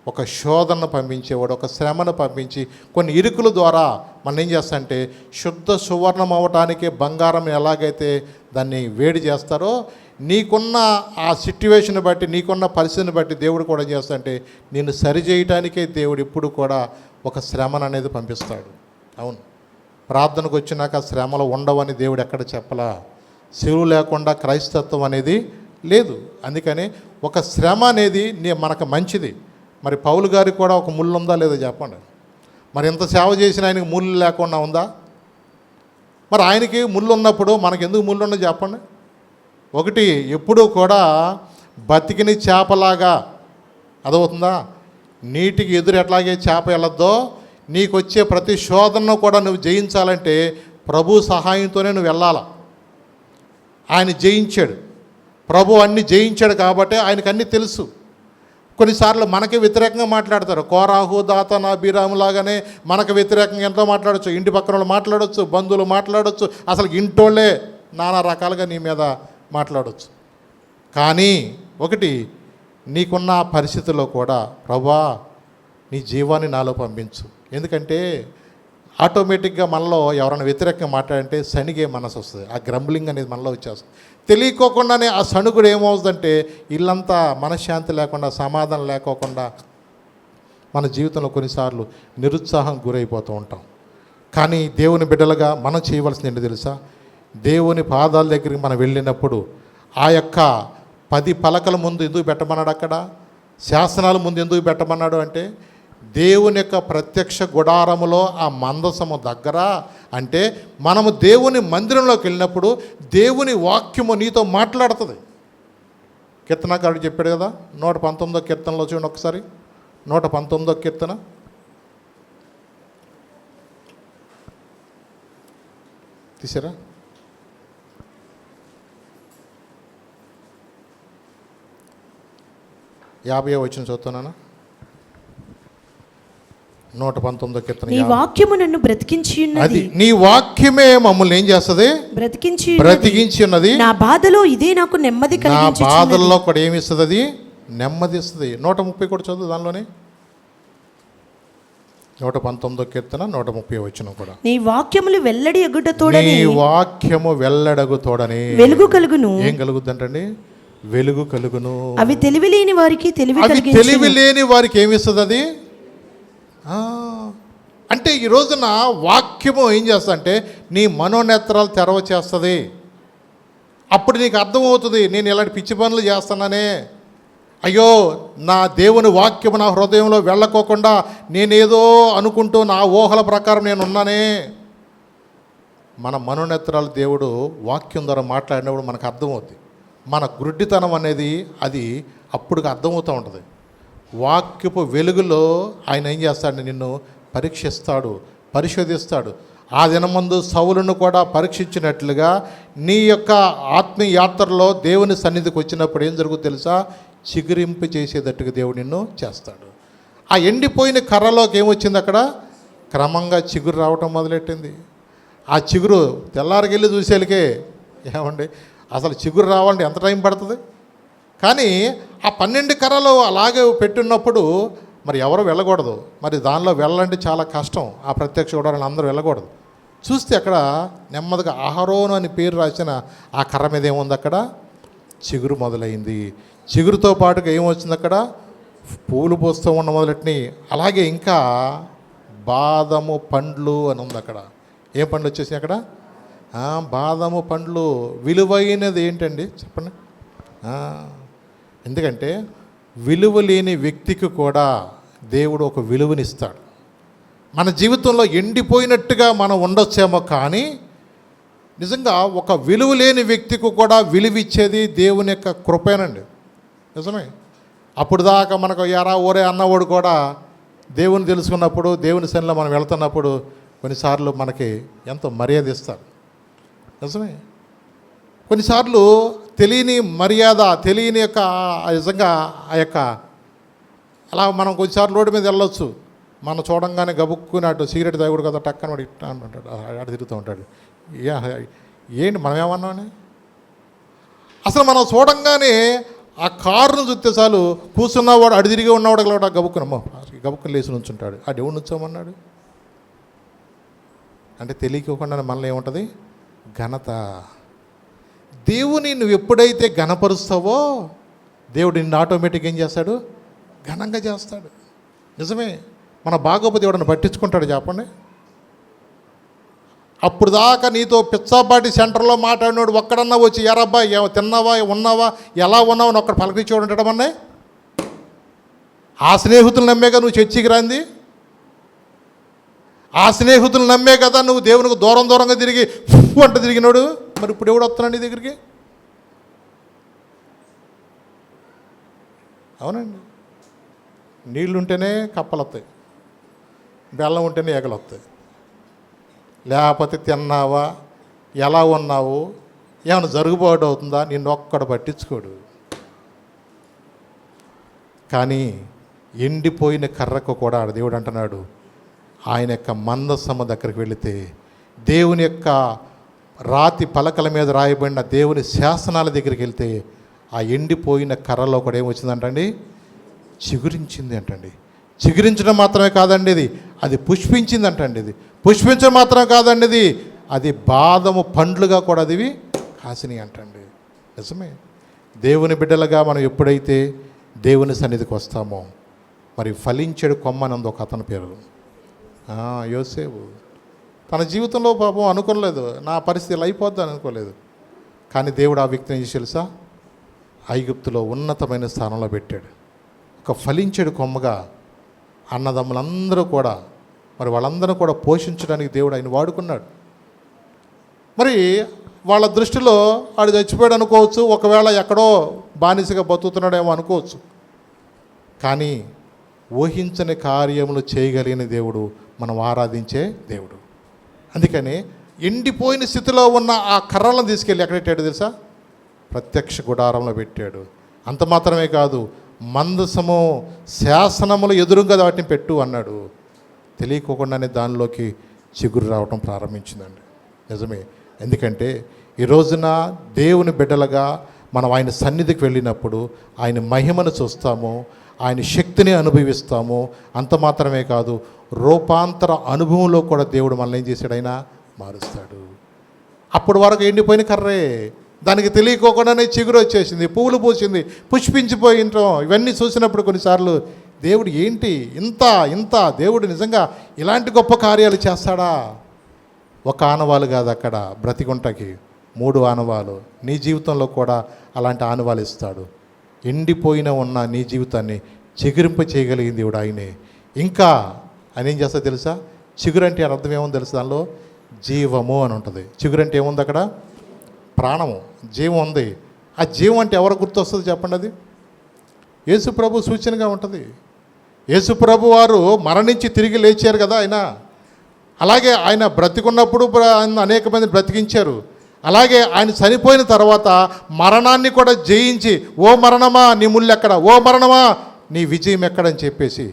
ఒక శోధనను పంపించేవాడు, ఒక శ్రమను పంపించి కొన్ని ఇరుకుల ద్వారా మనం ఏం చేస్తామంటే శుద్ధ సువర్ణం అవ్వటానికి బంగారం ఎలాగైతే దాన్ని వేడి చేస్తారో నీకున్న ఆ సిట్యువేషన్ బట్టి, నీకున్న పరిస్థితిని బట్టి దేవుడు కూడా ఏం చేస్తాడంటే నిన్ను సరిచేయటానికే దేవుడు ఇప్పుడు కూడా ఒక శ్రమను అనేది పంపిస్తాడు. అవును, ప్రార్థనకు వచ్చినాక శ్రమలు ఉండవని దేవుడు ఎక్కడ చెప్పలా. శివుడు లేకుండా క్రైస్తత్వం అనేది లేదు. అందుకని ఒక శ్రమ అనేది మనకు మంచిది. మరి పౌలు గారికి కూడా ఒక ముళ్ళు ఉందా లేదో చెప్పండి. మరి ఎంత సేవ చేసిన ఆయనకి ముళ్ళు లేకుండా ఉందా? మరి ఆయనకి ముళ్ళు ఉన్నప్పుడు మనకు ఎందుకు ముళ్ళు ఉన్నది చెప్పండి. ఒకటి, ఎప్పుడూ కూడా బతికిని చేపలాగా అదవుతుందా? నీటికి ఎదురు ఎట్లాగే చేప వెళ్ళొద్దో, నీకు వచ్చే ప్రతి శోధనను కూడా నువ్వు జయించాలంటే ప్రభు సహాయంతోనే నువ్వు వెళ్ళాల. ఆయన జయించాడు, ప్రభు అన్ని జయించాడు కాబట్టి ఆయనకు అన్నీ తెలుసు. కొన్నిసార్లు మనకి వ్యతిరేకంగా మాట్లాడతారు. కోరాహు, దాతాను, అబీరాము లాగానే మనకు వ్యతిరేకంగా ఎంతో మాట్లాడచ్చు. ఇంటి పక్కన వాళ్ళు మాట్లాడచ్చు, బంధువులు మాట్లాడచ్చు, అసలు ఇంటోళ్ళే నానా రకాలుగా నీ మీద మాట్లాడచ్చు. కానీ ఒకటి, నీకున్న పరిస్థితుల్లో కూడా ప్రభువా నీ జీవాన్ని నాలో పంపించు. ఎందుకంటే ఆటోమేటిక్గా మనలో ఎవరైనా వ్యతిరేకంగా మాట్లాడంటే సణిగే మనసు వస్తుంది. ఆ గ్రంబ్లింగ్ అనేది మనలో వచ్చేస్తుంది. తెలియకోకుండానే ఆ సణుగుడు ఏమవుతుందంటే ఇల్లంతా మనశ్శాంతి లేకుండా, సమాధానం లేకోకుండా మన జీవితంలో కొన్నిసార్లు నిరుత్సాహం గురైపోతూ ఉంటాం. కానీ దేవుని బిడ్డలుగా మనం చేయవలసింది ఏంటి తెలుసా? దేవుని పాదాల దగ్గరికి మనం వెళ్ళినప్పుడు ఆ యొక్క 10 పలకల ముందు ఎందుకు పెట్టమన్నాడు? అక్కడ శాసనాల ముందు ఎందుకు పెట్టమన్నాడు అంటే దేవుని యొక్క ప్రత్యక్ష గుడారములో ఆ మందసము దగ్గర, అంటే మనము దేవుని మందిరంలోకి వెళ్ళినప్పుడు దేవుని వాక్యము నీతో మాట్లాడుతుంది. కీర్తనకారుడు చెప్పాడు కదా, 119వ కీర్తనలో చూడండి ఒకసారి. 119వ కీర్తన తీసారా? యాభై వచ్చిన చదువుతున్నానా? 119వ కీర్తన. నీ వాక్యము నన్ను బ్రతికించి ఉన్నది. నీ వాక్యమే మమ్మల్ని ఏం చేస్తుంది? బ్రతికించి ఉన్నది. నా బాధలో ఇదే నాకు నెమ్మది కలిగించుచున్నది. నా బాధల్లో కూడా ఏమి ఇస్తుంది? అది నెమ్మది ఇస్తుంది. 130 కూడా చదువు దానిలోనే. 119వ కీర్తన 130 వచ్చిన కూడా. నీ వాక్యములు వెల్లడి ఎగుటతోడని, నీ వాక్యము వెల్లడగుతోడని వెలుగు కలుగును. ఏం కలుగుద్దంటండి? వెలుగు కలుగును. అవి తెలివి లేని వారికి తెలివి లేని వారికి ఏమిస్తుంది అది? అంటే ఈ రోజున వాక్యము ఏం చేస్తా అంటే నీ మనోనేత్రాలు తెరవ చేస్తుంది. అప్పుడు నీకు అర్థమవుతుంది, నేను ఇలాంటి పిచ్చి పనులు చేస్తున్నానే, అయ్యో నా దేవుని వాక్యము నా హృదయంలో వెళ్ళకోకుండా నేనేదో అనుకుంటూ నా ఊహల ప్రకారం నేను ఉన్నానే. మన మనోనేత్రాలు దేవుడు వాక్యం ద్వారా మాట్లాడినప్పుడు మనకు అర్థమవుతుంది. మన గుడ్డితనం అనేది అది అప్పుడు అర్థమవుతూ ఉంటుంది. వాక్యపు వెలుగులో ఆయన ఏం చేస్తాడు? నిన్ను పరీక్షిస్తాడు, పరిశోధిస్తాడు. ఆ దినమందు సౌలును కూడా పరీక్షించినట్లుగా నీ యొక్క ఆత్మీయ యాత్రలో దేవుని సన్నిధికి వచ్చినప్పుడు ఏం జరుగుతుంది తెలుసా? చిగురింపు చేసేటట్టుగా దేవుడు నిన్ను చేస్తాడు. ఆ ఎండిపోయిన కర్రలోకి ఏమొచ్చింది? అక్కడ క్రమంగా చిగురు రావటం మొదలెట్టింది. ఆ చిగురు తెల్లారికెళ్ళి చూసేలకే ఏమండి అసలు చిగురు రావాలంటే ఎంత టైం పడుతుంది? కానీ ఆ 12 కర్రలు అలాగే పెట్టున్నప్పుడు మరి ఎవరు వెళ్ళకూడదు. మరి దానిలో వెళ్ళాలంటే చాలా కష్టం. ఆ ప్రత్యక్ష గుడారాన్ని అందరూ వెళ్ళకూడదు. చూస్తే అక్కడ నెమ్మదిగా అహరోను అని పేరు రాసిన ఆ కర్ర మీద ఏముంది? అక్కడ చిగురు మొదలైంది. చిగురుతో పాటుగా ఏమొచ్చింది? అక్కడ పూలు పోస్తూ ఉన్న మొదలెట్టినాయి. అలాగే ఇంకా బాదము పండ్లు అని ఉంది అక్కడ. ఏ పండ్లు వచ్చేసినాయి అక్కడ? బాదము పండ్లు. విలువైనది ఏంటండి చెప్పండి? ఎందుకంటే విలువ లేని వ్యక్తికి కూడా దేవుడు ఒక విలువనిస్తాడు. మన జీవితంలో ఎండిపోయినట్టుగా మనం ఉండొచ్చేమో, కానీ నిజంగా ఒక విలువ లేని వ్యక్తికి కూడా విలువిచ్చేది దేవుని యొక్క కృపేనండి. నిజమే. అప్పుడు దాకా మనకు ఎరా ఓరే అన్నవాడు కూడా దేవుని తెలుసుకున్నప్పుడు, దేవుని సన్నిధిలో మనం వెళ్తున్నప్పుడు కొన్నిసార్లు మనకి ఎంతో మర్యాద ఇస్తారు. నిజమే. కొన్నిసార్లు తెలియని మర్యాద, తెలియని యొక్క నిజంగా ఆ యొక్క అలా మనం కొన్నిసార్లు రోడ్డు మీద వెళ్ళొచ్చు. మనం చూడంగానే గబుక్కుని అటు సిగరెట్ తాగుడు కదా టక్కన వాడు ఇట్టా అంటాడు, అటు తిరుగుతూ ఉంటాడు. ఏంటి మనం ఏమన్నామని? అసలు మనం చూడంగానే ఆ కారును చూస్తే చాలు కూర్చున్నవాడు అటు తిరిగి ఉన్నవాడు కూడా గబుక్కునమ్మో గబుక్కుని లేచి నుంచుంటాడు. ఆ దేవుడు నుంచోమన్నాడు అంటే తెలియకోకుండా మనలో ఏముంటుంది? ఘనత. దేవుని నువ్వు ఎప్పుడైతే ఘనపరుస్తావో దేవుడు నిన్ను ఆటోమేటిక్గా ఏం చేస్తాడు? ఘనంగా చేస్తాడు. నిజమే. మన బాగోపోతే ఎవడన్నా పట్టించుకుంటాడు చెప్పండి? అప్పుడు దాకా నీతో పిచ్చాపాటి సెంటర్లో మాట్లాడినాడు ఒక్కడన్నా వచ్చి ఎరబ్బా తిన్నావా, ఉన్నావా, ఎలా ఉన్నావు అని ఒక్కడ పలకరించేవాడు ఉంటాడు. అన్నీ ఆ స్నేహితులు నమ్మేగా నువ్వు చర్చికి రాంది. ఆ స్నేహితులు నమ్మే కదా నువ్వు దేవునికి దూరంగా తిరిగి అంట తిరిగినాడు. మరి ఇప్పుడు ఎవడు వస్తున్నాడు నీ దగ్గరికి? అవునండి. నీళ్ళు ఉంటేనే కప్పలు వస్తాయి, బెల్లం ఉంటేనే ఎగలు వస్తాయి. లేకపోతే తిన్నావా, ఎలా ఉన్నావు, ఏమైనా జరుగుబాటు అవుతుందా, నిన్ను ఒక్కడు పట్టించుకోడు. కానీ ఎండిపోయిన కర్రకు కూడా దేవుడు అంటున్నాడు, ఆయన యొక్క మందసమ దగ్గరికి వెళితే దేవుని యొక్క రాతి పలకల మీద రాయబడిన దేవుని శాసనాల దగ్గరికి వెళ్తే ఆ ఎండిపోయిన కర్రలో కూడా ఏమొచ్చిందంటండి, చిగురించింది అంటండి. చిగురించడం మాత్రమే కాదండి, అది పుష్పించింది అంటండి. ఇది పుష్పించడం మాత్రమే కాదండి, అది బాదము పండ్లుగా కూడా అది కాసినాయి అంటండి. నిజమే. దేవుని బిడ్డలుగా మనం ఎప్పుడైతే దేవుని సన్నిధికి వస్తామో, మరి ఫలించెడు కొమ్మనందు ఒక అతని పేరు యోసేపు. తన జీవితంలో పాపం అనుకోలేదు, నా పరిస్థితి ఇలా అయిపోద్దని అనుకోలేదు. కానీ దేవుడు ఆ వ్యక్తిని ఏం తెలుసా, ఐగుప్తులో ఉన్నతమైన స్థానంలో పెట్టాడు. ఒక ఫలించెడు కొమ్మగా అన్నదమ్ములందరూ కూడా, మరి వాళ్ళందరూ కూడా పోషించడానికి దేవుడు ఆయన వాడుకున్నాడు. మరి వాళ్ళ దృష్టిలో వాడు చచ్చిపోయాడు అనుకోవచ్చు, ఒకవేళ ఎక్కడో బానిసగా బతుకుతున్నాడేమో అనుకోవచ్చు. కానీ ఊహించని కార్యములు చేయగలిగిన దేవుడు మనం ఆరాధించే దేవుడు. అందుకని ఎండిపోయిన స్థితిలో ఉన్న ఆ కర్రలను తీసుకెళ్ళి ఎక్కడ పెట్టాడు తెలుసా, ప్రత్యక్ష గుడారంలో పెట్టాడు. అంత మాత్రమే కాదు, మందసము శాసనములు ఎదురుగా వాటిని పెట్టు అన్నాడు. తెలియకోకుండానే దానిలోకి చిగురు రావటం ప్రారంభించిందండి. నిజమే. ఎందుకంటే ఈ రోజున దేవుని బిడ్డలుగా మనం ఆయన సన్నిధికి వెళ్ళినప్పుడు ఆయన మహిమను చూస్తాము, ఆయన శక్తిని అనుభవిస్తాము. అంత మాత్రమే కాదు, రూపాంతర అనుభవంలో కూడా దేవుడు మనల్ని ఏం చేశాడు, ఆయన మారుస్తాడు. అప్పటి వరకు ఎండిపోయిన కర్రే, దానికి తెలియకోకుండానే చిగురు వచ్చేసింది, పువ్వులు పూసింది, పుష్పించిపోయింటాం. ఇవన్నీ చూసినప్పుడు కొన్నిసార్లు దేవుడు ఏంటి ఇంత దేవుడు నిజంగా ఇలాంటి గొప్ప కార్యాలు చేస్తాడా? ఒక ఆనవాలు కాదు, అక్కడ బ్రతికుంటకి 3 ఆనవాలు. నీ జీవితంలో కూడా అలాంటి ఆనవాలు ఇస్తాడు. ఎండిపోయిన ఉన్న నీ జీవితాన్ని చిగురింప చేయగలిగింది దేవుడు ఆయనే. ఇంకా ఆయన ఏం చేస్తా తెలుసా, చిగురు అంటే అర్థం ఏముంది తెలుసా, దానిలో జీవము అని ఉంటుంది. చిగురు అంటే ఏముంది, అక్కడ ప్రాణము, జీవం ఉంది. ఆ జీవం అంటే ఎవరు గుర్తొస్తుంది చెప్పండి, అది యేసు ప్రభు సూచనగా ఉంటుంది. యేసు ప్రభు వారు మరణించి తిరిగి లేచారు కదా ఆయన. అలాగే ఆయన బ్రతికున్నప్పుడు అనేక మందిని బ్రతికించారు. అలాగే ఆయన చనిపోయిన తర్వాత మరణాన్ని కూడా జయించి, ఓ మరణమా నీ ముళ్ళు ఎక్కడ, ఓ మరణమా నీ విజయం ఎక్కడని చెప్పేసి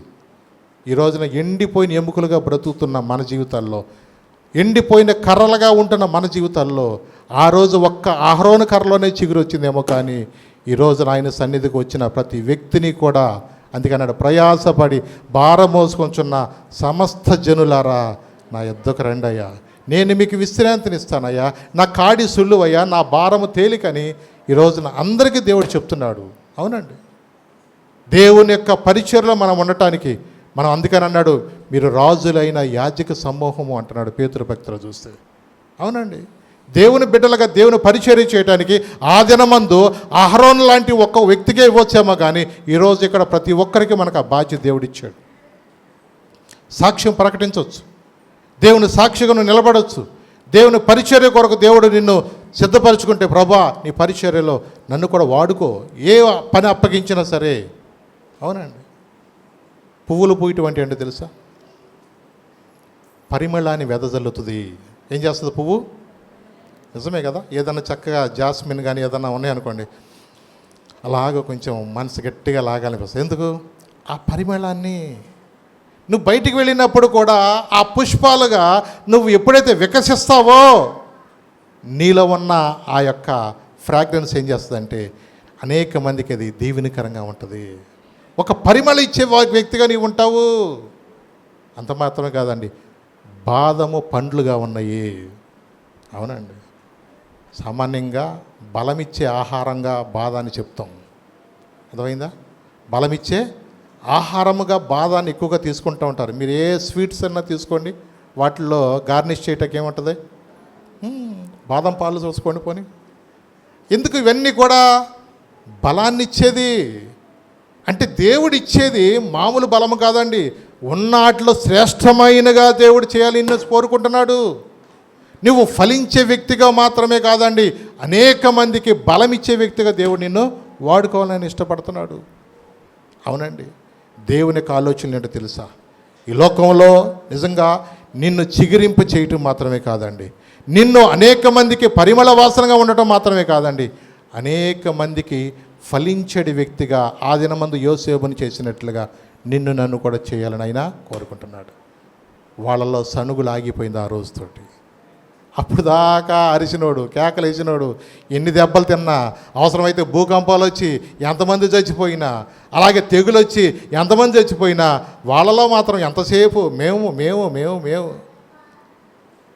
ఈ రోజున ఎండిపోయిన ఎముకలుగా బ్రతుకుతున్న మన జీవితాల్లో, ఎండిపోయిన కర్రలుగా ఉంటున్న మన జీవితాల్లో ఆ రోజు ఒక్క అహరోను కర్రలోనే చిగురు వచ్చిందేమో, కానీ ఈ రోజున ఆయన సన్నిధికి వచ్చిన ప్రతి వ్యక్తిని కూడా, అందుకన్నాడు, ప్రయాసపడి భారం మోసుకొంచున్న సమస్త జనులారా నా యొద్దకు రండయ్యా, నేను మీకు విశ్రాంతినిస్తానయ్యా, నా కాడి సులువయ్యా, నా భారము తేలికని ఈ రోజున అందరికీ దేవుడు చెప్తున్నాడు. అవునండి, దేవుని యొక్క పరిచర్లో మనం ఉండటానికి మనం అందుకని అన్నాడు, మీరు రాజులైన యాజక సమూహము అంటున్నాడు పేతురు భక్తులు చూస్తే. అవునండి, దేవుని బిడ్డలుగా దేవుని పరిచర్య చేయడానికి ఆ దినమందు అహరోను లాంటి ఒక్క వ్యక్తికే ఇవ్వచ్చేమో, కానీ ఈరోజు ఇక్కడ ప్రతి ఒక్కరికి మనకు ఆ బాధ్యత దేవుడిచ్చాడు. సాక్ష్యం ప్రకటించవచ్చు, దేవుని సాక్షిగా నువ్వు నిలబడవచ్చు. దేవుని పరిచర్య కొరకు దేవుడు నిన్ను సిద్ధపరచుకుంటే, ప్రభా నీ పరిచర్యలో నన్ను కూడా వాడుకో, ఏ పని అప్పగించినా సరే. అవునండి, పువ్వులు పూయటం అంటే తెలుసా, పరిమళాన్ని వెదజల్లుతుంది. ఏం చేస్తుంది పువ్వు? నిజమే కదా. ఏదన్నా చక్కగా జాస్మిన్ కానీ ఏదన్నా ఉన్నాయనుకోండి, అలాగ కొంచెం మనసు గట్టిగా లాగాలనిపిస్తుంది. ఎందుకు? ఆ పరిమళాన్ని నువ్వు బయటికి వెళ్ళినప్పుడు కూడా ఆ పుష్పాలుగా నువ్వు ఎప్పుడైతే వికసిస్తావో నీలో ఉన్న ఆ యొక్క ఫ్రాగ్రెన్స్ ఏం చేస్తుందంటే అనేక మందికి అది దీవెనకరంగా ఉంటుంది. ఒక పరిమళ ఇచ్చే వ్యక్తిగా నీవు ఉంటావు. అంత మాత్రమే కాదండి, బాదము పండ్లుగా ఉన్నాయి. అవునండి, సామాన్యంగా బలమిచ్చే ఆహారంగా బాదాన్ని చెప్తాం. అర్థమైందా? బలమిచ్చే ఆహారముగా బాదాన్ని ఎక్కువగా తీసుకుంటూ ఉంటారు. మీరు ఏ స్వీట్స్ అన్నా తీసుకోండి, వాటిల్లో గార్నిష్ చేయటానికి ఏముంటుంది? బాదం పాలు చూసుకోండి పోనీ. ఎందుకు? ఇవన్నీ కూడా బలాన్ని ఇచ్చేది. అంటే దేవుడు ఇచ్చేది మామూలు బలము కాదండి, ఉన్నాటిలో శ్రేష్టమైనగా దేవుడు చేయాలి నిన్ను కోరుకుంటున్నాడు. నువ్వు ఫలించే వ్యక్తిగా మాత్రమే కాదండి, అనేక మందికి బలం ఇచ్చే వ్యక్తిగా దేవుడు నిన్ను వాడుకోవాలని ఇష్టపడుతున్నాడు. అవునండి, దేవుని యొక్క ఆలోచనలు ఏంటో తెలుసా? ఈ లోకంలో నిజంగా నిన్ను చిగురింపు చేయటం మాత్రమే కాదండి, నిన్ను అనేక మందికి పరిమళ వాసనగా ఉండటం మాత్రమే కాదండి, అనేక మందికి ఫలించడి వ్యక్తిగా ఆ దినమందు యోసేపుని చేసినట్లుగా నిన్ను నన్ను కూడా చేయాలని ఆయన కోరుకుంటున్నాడు. వాళ్ళలో సనుగులు ఆగిపోయింది ఆ రోజుతోటి. అప్పుడు దాకా అరిసినోడు, కేకలేసినోడు, ఎన్ని దెబ్బలు తిన్నా, అవసరమైతే భూకంపాలు వచ్చి ఎంతమంది చచ్చిపోయినా, అలాగే తెగులు వచ్చి ఎంతమంది చచ్చిపోయినా, వాళ్ళలో మాత్రం ఎంతసేపు మేము మేము మేము మేము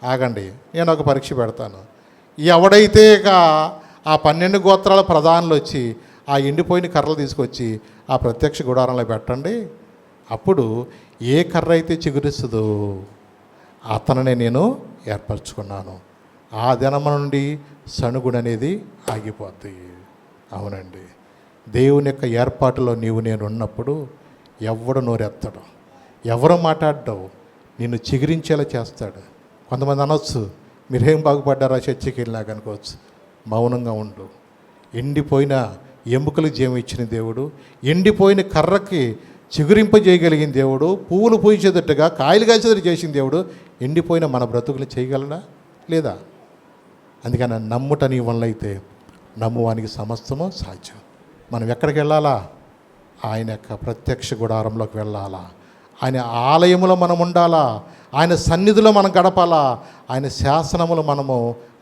ఆగండి, నేను ఒక పరీక్ష పెడతాను. ఎవడైతే ఇక ఆ 12 గోత్రాల ప్రధానులు వచ్చి ఆ ఎండిపోయిన కర్రలు తీసుకొచ్చి ఆ ప్రత్యక్ష గుడారంలో పెట్టండి, అప్పుడు ఏ కర్ర అయితే చిగురిస్తుందో అతననే నేను ఏర్పరచుకున్నాను. ఆ దినము నుండి సణుగుడు అనేది ఆగిపోద్ది. అవునండి, దేవుని యొక్క ఏర్పాటులో నీవు నేను ఉన్నప్పుడు ఎవడు నోరెత్తడు, ఎవరు మాట్లాడడం, నిన్ను చిగురించేలా చేస్తాడు. కొంతమంది అనొచ్చు, మీరేం బాగుపడ్డారా చర్చికి వెళ్ళినాక అనుకోవచ్చు. మౌనంగా ఉండు. ఎండిపోయిన ఎముకలకు జీవం ఇచ్చిన దేవుడు, ఎండిపోయిన కర్రకి చిగురింపజేయగలిగిన దేవుడు, పువ్వులు పూయించేటట్టుగా కాయలు కాల్చేటట్టు చేసిన దేవుడు ఎండిపోయిన మన బ్రతుకులు చేయగలడా? లేదా? అందుకని నమ్ముట నీ వల్ల అయితే నమ్మువానికి సమస్తము సాధ్యం. మనం ఎక్కడికి వెళ్ళాలా? ఆయన యొక్క ప్రత్యక్ష గుడారంలోకి వెళ్ళాలా? ఆయన ఆలయములో మనం ఉండాలా? ఆయన సన్నిధిలో మనం గడపాలా? ఆయన శాసనములు మనము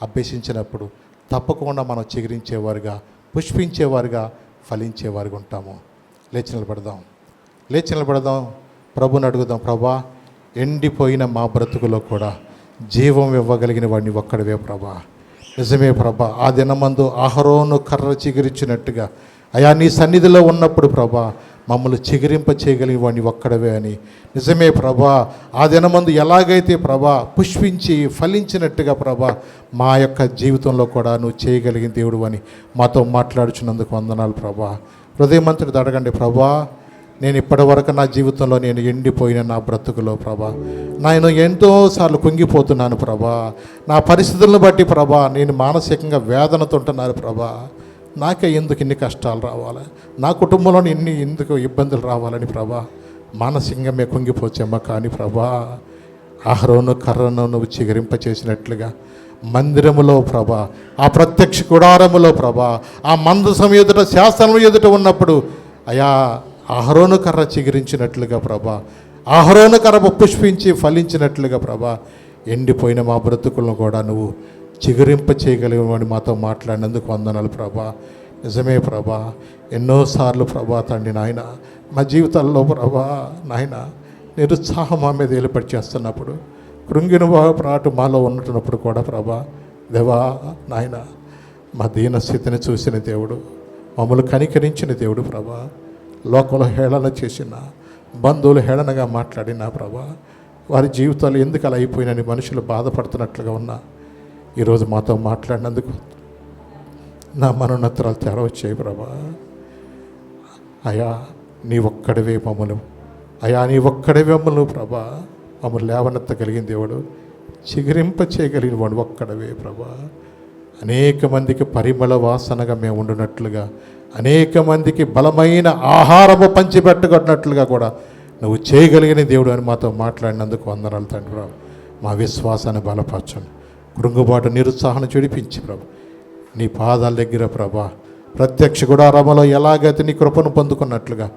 అభ్యసించినప్పుడు తప్పకుండా మనం చిగురించేవారుగా, పుష్పించేవారుగా, ఫలించేవారుగా ఉంటాము. లేచి నిలబడదాం, ప్రభుని అడుగుదాం. ప్రభా, ఎండిపోయిన మా బ్రతుకులో కూడా జీవం ఇవ్వగలిగిన వాడిని ఒక్కడివే ప్రభా. నిజమే ప్రభా, ఆ దినమందు అహరోను కర్ర చిగురించినట్టుగా అయా నీ సన్నిధిలో ఉన్నప్పుడు ప్రభా మమ్మల్ని చిగురింప చేయగలిగిన వాడిని ఒక్కడవే అని. నిజమే ప్రభా, ఆ దినమందు ఎలాగైతే ప్రభా పుష్పించి ఫలించినట్టుగా ప్రభా మా యొక్క జీవితంలో కూడా నువ్వు చేయగలిగిన దేవుడు అని మాతో మాట్లాడుచున్నందుకు వందనాలు ప్రభా. హృదయమంతుడితో అడగండి, ప్రభా నేను ఇప్పటి వరకు నా జీవితంలో నేను ఎండిపోయిన నా బ్రతుకులో ప్రభా నేను ఎంతోసార్లు కుంగిపోతున్నాను ప్రభా. నా పరిస్థితులను బట్టి ప్రభా నేను మానసికంగా వేదనతో ఉంటున్నాను ప్రభా. నాకే ఎందుకు ఇన్ని కష్టాలు రావాలి, నా కుటుంబంలో ఎందుకు ఇబ్బందులు రావాలని ప్రభా మానసికంగా మేము కుంగిపోచామా. కానీ ప్రభా అహరోను కర్రను నువ్వు చిగురింప చేసినట్లుగా మందిరములో ప్రభా, ఆ ప్రత్యక్ష గుడారములో ప్రభా, ఆ మందసం ఎదుట శాసనం ఎదుట ఉన్నప్పుడు అయా అహరోను కర్ర చిగురించినట్లుగా ప్రభా, అహరోను కర్ర పుష్పించి ఫలించినట్లుగా ప్రభా ఎండిపోయిన మా బ్రతుకులను కూడా నువ్వు చిగురింప చేయగలిగినవాడిని మాతో మాట్లాడినందుకు వందనాలు ప్రభా. నిజమే ప్రభా, ఎన్నోసార్లు ప్రభా తండ్రి నాయన మా జీవితాల్లో ప్రభా నాయన నిరుత్సాహం మా మీద ఏలుపడి చేస్తున్నప్పుడు, కృంగిన ప్రాటు మాలో ఉంటున్నప్పుడు కూడా ప్రభా దేవా నాయన మా దీన స్థితిని చూసిన దేవుడు, మమ్మల్ని కనికరించిన దేవుడు ప్రభా, లోకంలో హేళన చేసిన బంధువులు హేళనగా మాట్లాడినా ప్రభా వారి జీవితాలు ఎందుకు అలా అయిపోయినని మనుషులు బాధపడుతున్నట్లుగా ఉన్నా ఈరోజు మాతో మాట్లాడినందుకు నా మనోన్నతరాలు తెరవచ్చాయి ప్రభా. అయా నీ ఒక్కడివే మమ్మల్ని, అయా నీ ఒక్కడివే మమ్మల్ని ప్రభా మమ్మల్ని లేవనెత్తగలిగిన దేవుడు, చిగురింప చేయగలిగిన వాడు ఒక్కడవే ప్రభా. అనేక మందికి పరిమళ వాసనగా మేము ఉండునట్లుగా, అనేక మందికి బలమైన ఆహారము పంచిపెట్టగొట్టినట్లుగా కూడా నువ్వు చేయగలిగిన దేవుడు అని మాతో మాట్లాడినందుకు వందనాలు తండ్రి. మా విశ్వాసాన్ని బలపరచండి, కృంగుబాటు నిరుత్సాహాన్ని చెడిపించి ప్రభు నీ పాదాల దగ్గర ప్రభా ప్రత్యక్ష గుడారములో ఎలాగైతే నీ కృపను పొందుకున్నట్లుగా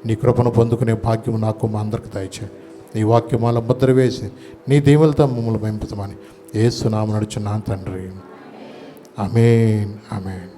నీ కృపను పొందుకునే భాగ్యం నాకు మా అందరికి దయచేయండి. నీ వాక్యమాల ముద్ర వేసి నీ దీవులతో మమ్మల్ని పెంపుతామని యేసు నామమున నడుచున్నాను తండ్రి. ఆమేన్, ఆమేన్.